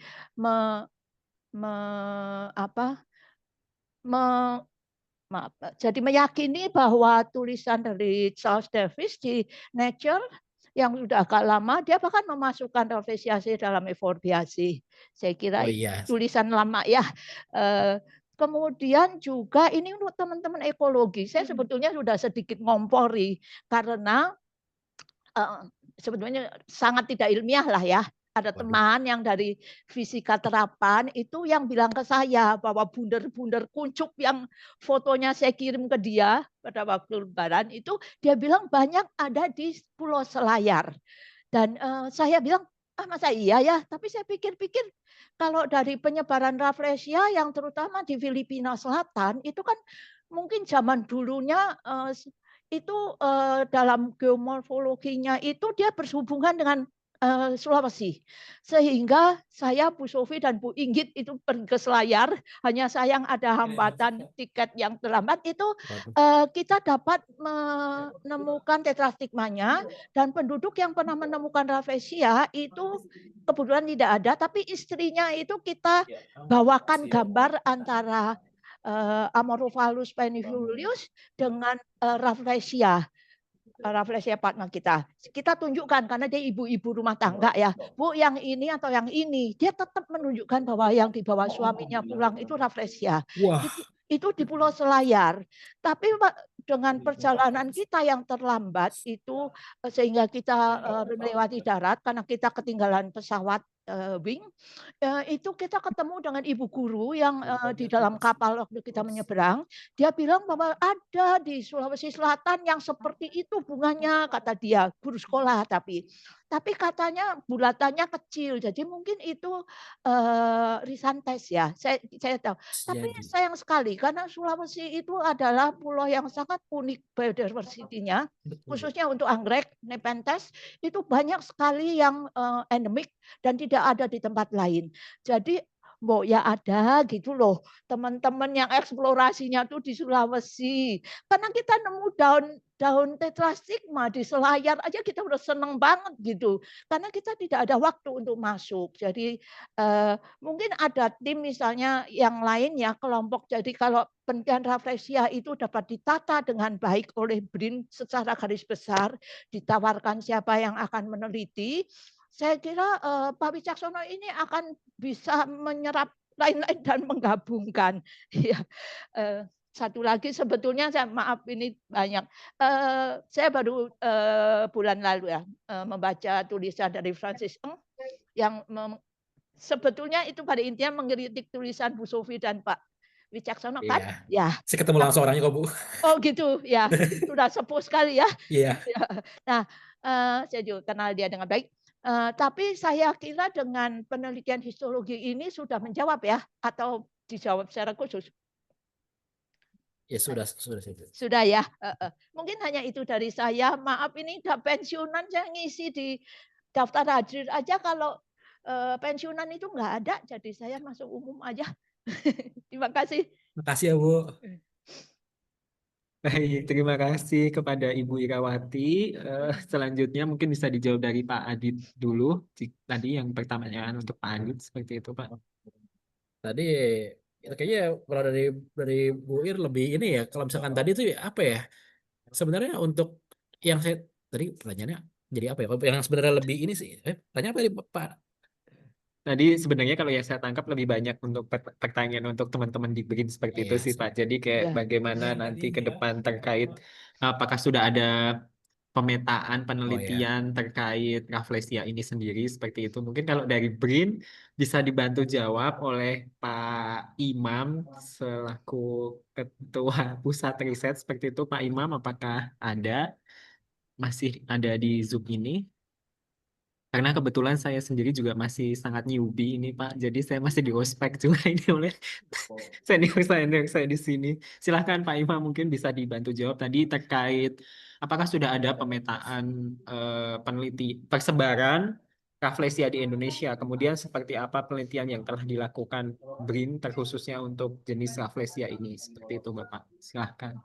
jadi meyakini bahwa tulisan dari Charles Davis di Nature yang sudah agak lama, dia bahkan memasukkan raflesia C dalam euphorbiaceae. Saya kira tulisan lama ya. Kemudian juga ini untuk teman-teman ekologi, saya sebetulnya sudah sedikit ngompori karena sebetulnya sangat tidak ilmiah lah ya. Ada teman yang dari fisika terapan itu yang bilang ke saya bahwa bunder-bunder kuncup yang fotonya saya kirim ke dia pada waktu lebaran itu dia bilang banyak ada di Pulau Selayar. Dan saya bilang, masa iya ya? Tapi saya pikir-pikir kalau dari penyebaran raflesia yang terutama di Filipina Selatan itu kan mungkin zaman dulunya itu dalam geomorfologinya itu dia berhubungan dengan Sulawesi. Sehingga saya, Bu Sofi dan Bu Inggit itu pergi ke Selayar, hanya sayang ada hambatan tiket yang terlambat, itu kita dapat menemukan tetrastigmanya dan penduduk yang pernah menemukan raflesia itu kebetulan tidak ada, tapi istrinya itu kita bawakan gambar antara Amorphophallus perennifoliosus dengan raflesia partner kita. Kita tunjukkan karena dia ibu-ibu rumah tangga ya. Bu, yang ini atau yang ini. Dia tetap menunjukkan bahwa yang dibawa suaminya pulang itu raflesia. Itu di Pulau Selayar. Tapi dengan perjalanan kita yang terlambat itu sehingga kita melewati darat karena kita ketinggalan pesawat wing, itu kita ketemu dengan ibu guru yang di dalam kapal waktu kita menyeberang. Dia bilang bahwa ada di Sulawesi Selatan yang seperti itu bunganya, kata dia, guru sekolah tapi katanya bulatannya kecil, jadi mungkin itu risantes ya. Saya tahu. Tapi sayang sekali karena Sulawesi itu adalah pulau yang sangat unik biodiversitinya, khususnya untuk anggrek, Nepenthes itu banyak sekali yang endemik dan tidak ada di tempat lain. Jadi ya ada gitu loh teman-teman yang eksplorasinya tuh di Sulawesi. Karena kita nemu daun tetrastigma di Selayar aja kita udah seneng banget gitu. Karena kita tidak ada waktu untuk masuk. Jadi mungkin ada tim misalnya yang lain ya kelompok. Jadi kalau penelitian raflesia itu dapat ditata dengan baik oleh BRIN secara garis besar, ditawarkan siapa yang akan meneliti. Saya kira Pak Wicaksono ini akan bisa menyerap lain-lain dan menggabungkan. Ya, satu lagi sebetulnya maaf ini banyak. Saya baru bulan lalu ya membaca tulisan dari Francis Ng yang sebetulnya itu pada intinya mengkritik tulisan Bu Sofi dan Pak Wicaksono kan? Iya. Ya. Saya ketemu langsung orangnya kok, Bu. Oh gitu ya. Sudah sepuh sekali ya. Iya. Nah, saya juga kenal dia dengan baik. Tapi saya kira dengan penelitian histologi ini sudah menjawab ya, atau dijawab secara khusus? Ya sudah. Sudah ya. Mungkin hanya itu dari saya. Maaf ini udah pensiunan, saya ngisi di daftar hadir aja kalau pensiunan itu nggak ada, jadi saya masuk umum aja. Terima kasih. Makasih ya, Bu. Baik, terima kasih kepada Ibu Irawati. Selanjutnya mungkin bisa dijawab dari Pak Adit dulu. Tadi yang pertanyaan untuk Pak Adit seperti itu, Pak. Tadi ya, kayaknya kalau dari Bu Ir lebih ini ya, kalau misalkan tadi itu apa ya? Sebenarnya untuk yang saya tadi pertanyaannya jadi apa ya? Yang sebenarnya lebih ini sih. Tanya apa tadi Pak? Tadi sebenarnya kalau yang saya tangkap lebih banyak untuk pertanyaan untuk teman-teman di BRIN seperti itu Iya, sih Pak. Jadi kayak Ya. bagaimana nanti ke depan terkait apakah sudah ada pemetaan penelitian terkait rafflesia ini sendiri seperti itu. Mungkin kalau dari BRIN bisa dibantu jawab oleh Pak Imam selaku Ketua Pusat Riset seperti itu. Pak Imam, apakah masih ada di Zoom ini? Karena kebetulan saya sendiri juga masih sangat newbie ini Pak, jadi saya masih di ospek juga ini oleh senior saya di sini. Silahkan Pak Imam mungkin bisa dibantu jawab tadi terkait apakah sudah ada pemetaan persebaran rafflesia di Indonesia. Kemudian seperti apa penelitian yang telah dilakukan BRIN terkhususnya untuk jenis rafflesia ini. Seperti itu Bapak. Silahkan.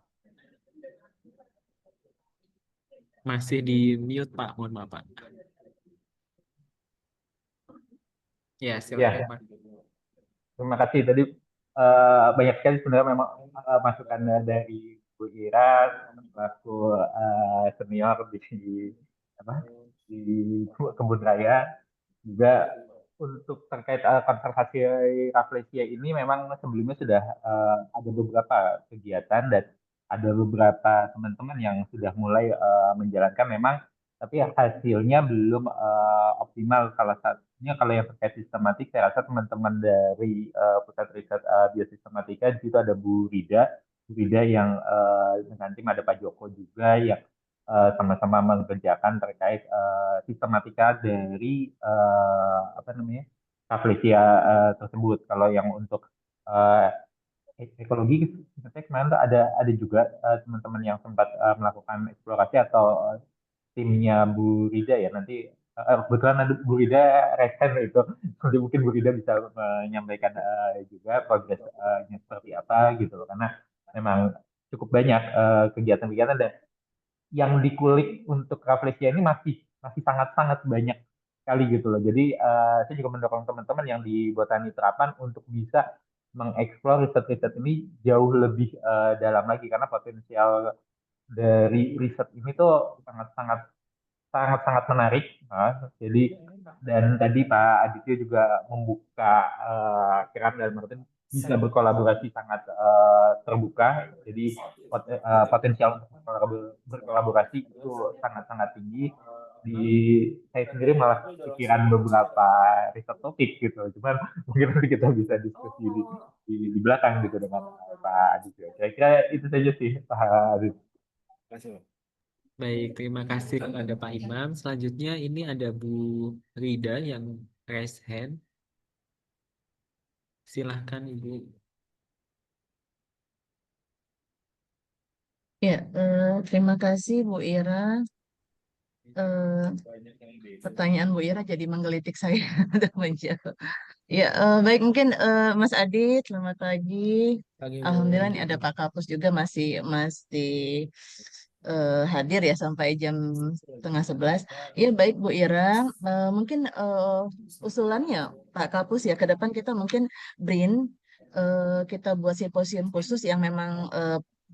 Masih di mute Pak, mohon maaf Pak. Ya, silakan Pak. Terima kasih. Tadi banyak sekali sebenarnya memang masukan dari Bu Ira selaku senior di Kebun Raya, juga untuk terkait konservasi rafflesia ini memang sebelumnya sudah ada beberapa kegiatan dan ada beberapa teman-teman yang sudah mulai menjalankan memang, tapi hasilnya belum optimal. Salah satunya kalau yang terkait sistematik, saya rasa teman-teman dari Pusat Riset Biosistematika di situ ada Bu Rida yang dengan tim ada Pak Joko juga yang sama-sama mengerjakan terkait sistematika dari rafflesia tersebut. Kalau yang untuk ekologi, saya kemarin tuh ada juga teman-teman yang sempat melakukan eksplorasi atau timnya Bu Rida ya, nanti kebetulan ada Bu Rida resen itu, nanti mungkin Bu Rida bisa menyampaikan juga progresnya seperti apa gitu loh, karena memang cukup banyak kegiatan-kegiatan dan yang dikulik untuk rafflesia ini masih sangat-sangat banyak sekali gitu loh. Jadi saya juga mendorong teman-teman yang di Botani Terapan untuk bisa mengeksplor riset-riset ini jauh lebih dalam lagi, karena potensial dari riset ini tuh sangat menarik. Jadi dan tadi Pak Aditya juga membuka keran dalam artian bisa berkolaborasi sangat terbuka. Jadi potensial untuk berkolaborasi itu sangat tinggi. Saya sendiri malah pikiran beberapa riset topik gitu, cuman mungkin nanti kita bisa diskusi di belakang gitu dengan Pak Aditya. Kira-kira itu saja sih Pak Aditya. Terima kasih, Pak. Baik, terima kasih kepada Pak Imam. Selanjutnya ini ada Bu Rida yang raise hand. Silahkan Ibu. Ya, terima kasih Bu Ira. Pertanyaan Bu Ira jadi menggelitik saya untuk menjawab. Ya, baik mungkin Mas Adit, selamat pagi. Pagi, Bu. Alhamdulillah nih ada Pak Kapus juga masih hadir ya sampai jam 10:30. Ya baik Bu Ira, mungkin usulannya Pak Kapus ya ke depan kita mungkin BRIN kita buat simposium khusus yang memang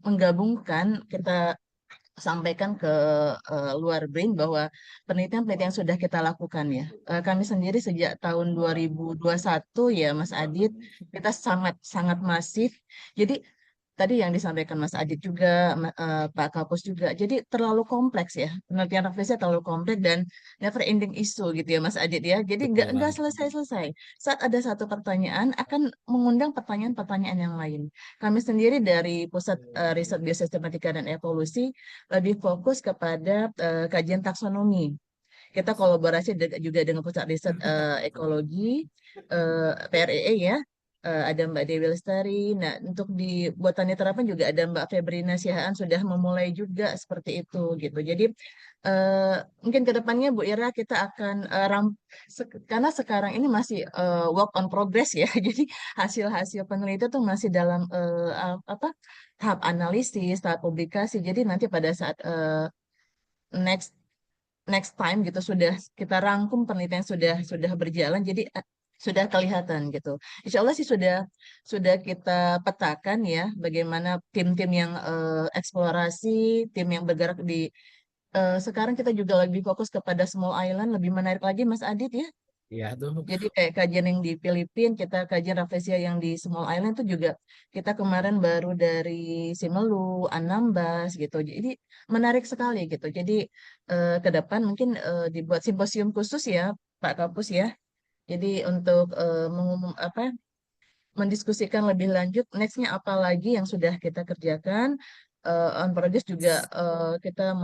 menggabungkan, kita sampaikan ke luar BRIN bahwa penelitian-penelitian yang sudah kita lakukan ya. Kami sendiri sejak tahun 2021 ya Mas Adit, kita sangat masif. Jadi tadi yang disampaikan Mas Adit juga, Pak Kapus juga. Jadi terlalu kompleks ya. Penelitian refleksi terlalu kompleks dan never ending issue gitu ya Mas Adit ya. Jadi Betul nggak banget. selesai-selesai. Saat ada satu pertanyaan akan mengundang pertanyaan-pertanyaan yang lain. Kami sendiri dari Pusat Riset Biosistematika dan Evolusi lebih fokus kepada kajian taksonomi. Kita kolaborasi juga dengan Pusat Riset Ekologi, PREE ya. Ada Mbak Dewi Lestari. Nah, untuk di Botani Terapan juga ada Mbak Febrina Sihaan sudah memulai juga seperti itu gitu. Jadi mungkin ke depannya Bu Ira kita akan karena sekarang ini masih work on progress ya. Jadi hasil-hasil penelitian tuh masih dalam apa tahap analisis, tahap publikasi. Jadi nanti pada saat next next time gitu sudah kita rangkum penelitian sudah berjalan jadi sudah kelihatan gitu. Insya Allah sih sudah kita petakan ya bagaimana tim-tim yang eksplorasi, tim yang bergerak di sekarang kita juga lebih fokus kepada small island, lebih menarik lagi Mas Adit ya. Iya tuh. Jadi kayak kajian yang di Filipina, kita kajian rafflesia yang di Small Island itu juga kita kemarin baru dari Simelu, Anambas gitu. Jadi menarik sekali gitu. Jadi ke depan mungkin dibuat simposium khusus ya Pak Kapus ya. Jadi untuk mendiskusikan lebih lanjut nextnya apa lagi yang sudah kita kerjakan. On progress juga kita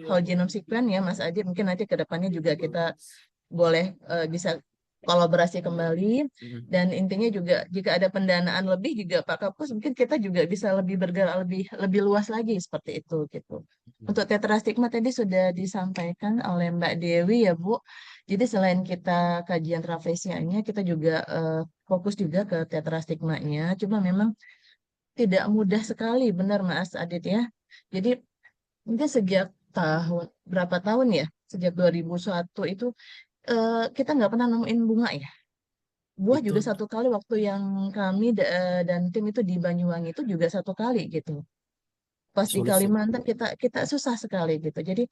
whole genome sequence ya Mas Adit. Mungkin nanti ke depannya juga kita boleh bisa kolaborasi kembali dan intinya juga jika ada pendanaan lebih juga Pak Kapus mungkin kita juga bisa lebih bergerak lebih luas lagi seperti itu gitu. Untuk tetrastigma tadi sudah disampaikan oleh Mbak Dewi ya Bu. Jadi selain kita kajian trafesianya kita juga fokus juga ke tetrastigmanya. Cuma memang tidak mudah sekali benar Mas Adit ya. Jadi mungkin sejak berapa tahun ya? Sejak 2001 itu kita nggak pernah nemuin bunga ya. Buah Itu juga satu kali waktu yang kami dan tim itu di Banyuwangi itu juga satu kali gitu. Pas di sulit sih. Kalimantan kita susah sekali gitu. Jadi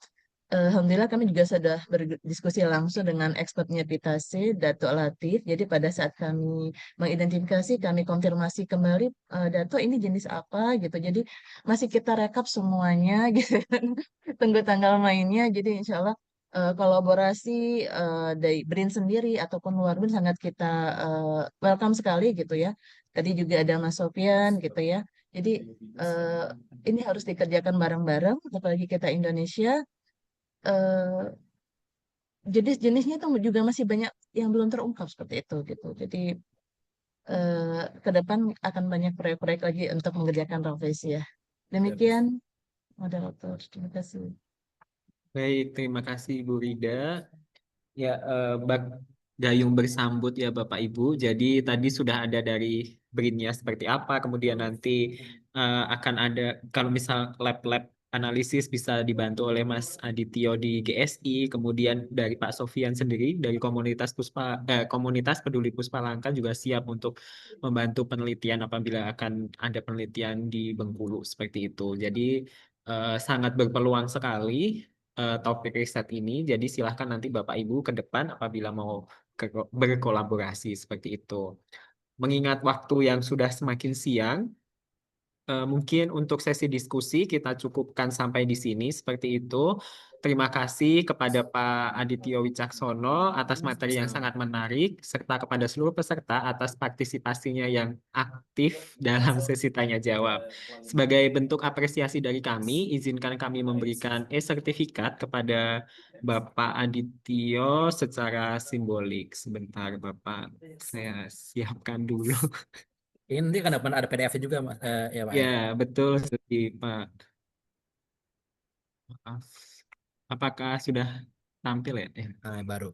alhamdulillah kami juga sudah berdiskusi langsung dengan expertnya Pitase, Dato Latif. Jadi pada saat kami mengidentifikasi, kami konfirmasi kembali, Dato ini jenis apa gitu. Jadi masih kita rekap semuanya gitu. Tunggu tanggal mainnya. Jadi insya Allah kolaborasi dari BRIN sendiri ataupun luar BRIN sangat kita welcome sekali gitu ya. Tadi juga ada Mas Sofian gitu ya. Jadi ini harus dikerjakan bareng-bareng, apalagi kita Indonesia. Jenis-jenisnya tuh juga masih banyak yang belum terungkap seperti itu gitu. Jadi ke depan akan banyak proyek-proyek lagi untuk mengerjakan rafflesia. Demikian, moderator. Terima kasih. Baik, terima kasih Bu Rida. Ya, bak gayung bersambut ya Bapak Ibu. Jadi tadi sudah ada dari BRIN-nya seperti apa, kemudian nanti akan ada kalau misal lab-lab analisis bisa dibantu oleh Mas Adityo di GSI, kemudian dari Pak Sofian sendiri dari komunitas peduli Puspalangka juga siap untuk membantu penelitian apabila akan ada penelitian di Bengkulu seperti itu. Jadi sangat berpeluang sekali topik riset ini. Jadi silahkan nanti Bapak Ibu ke depan apabila mau berkolaborasi seperti itu. Mengingat waktu yang sudah semakin siang, mungkin untuk sesi diskusi kita cukupkan sampai di sini seperti itu. Terima kasih kepada Pak Adityo Wicaksono atas materi yang sangat menarik, serta kepada seluruh peserta atas partisipasinya yang aktif dalam sesi tanya jawab. Sebagai bentuk apresiasi dari kami, izinkan kami memberikan e-sertifikat kepada Bapak Adityo secara simbolik. Sebentar, Bapak, saya siapkan dulu. Ini nanti kan ada PDF juga Mas, ya Pak Ya, ya. betul, sekali, Pak. Maaf. Apakah sudah tampil ya? Nah, baru.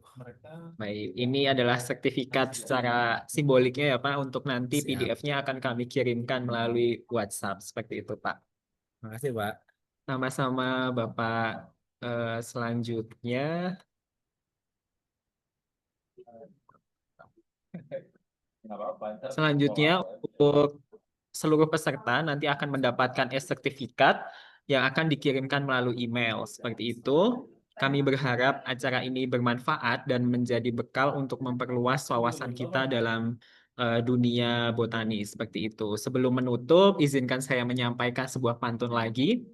Baik, ini adalah sertifikat secara simboliknya ya Pak, untuk nanti Siap. PDF-nya akan kami kirimkan melalui WhatsApp, seperti itu Pak. Makasih Pak. Sama-sama Bapak. Selanjutnya, untuk seluruh peserta nanti akan mendapatkan e-sertifikat yang akan dikirimkan melalui email. Seperti itu, kami berharap acara ini bermanfaat dan menjadi bekal untuk memperluas wawasan kita dalam dunia botani seperti itu. Sebelum menutup, izinkan saya menyampaikan sebuah pantun lagi.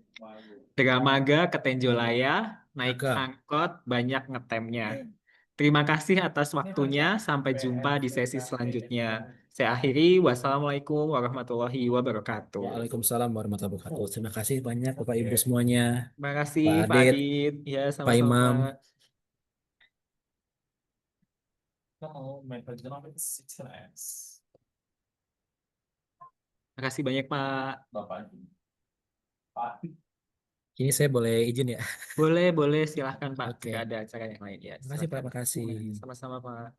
Dramaga ke Tenjolaya, naik Aga. angkot banyak ngetemnya. Terima kasih atas waktunya. Sampai jumpa di sesi selanjutnya. Saya akhiri. Wassalamualaikum warahmatullahi wabarakatuh. Waalaikumsalam warahmatullahi wabarakatuh. Terima kasih banyak Bapak Ibu semuanya, Terima kasih Pak Pak Adit, Adit. Ya, Pak sama-sama Imam. Pak. Terima kasih banyak Pak. Ini saya boleh izin ya? Boleh, boleh. Silahkan Pak. Oke. Jika ada acara yang lain ya. Terima kasih Pak, Silakan. makasih. Sama-sama Pak.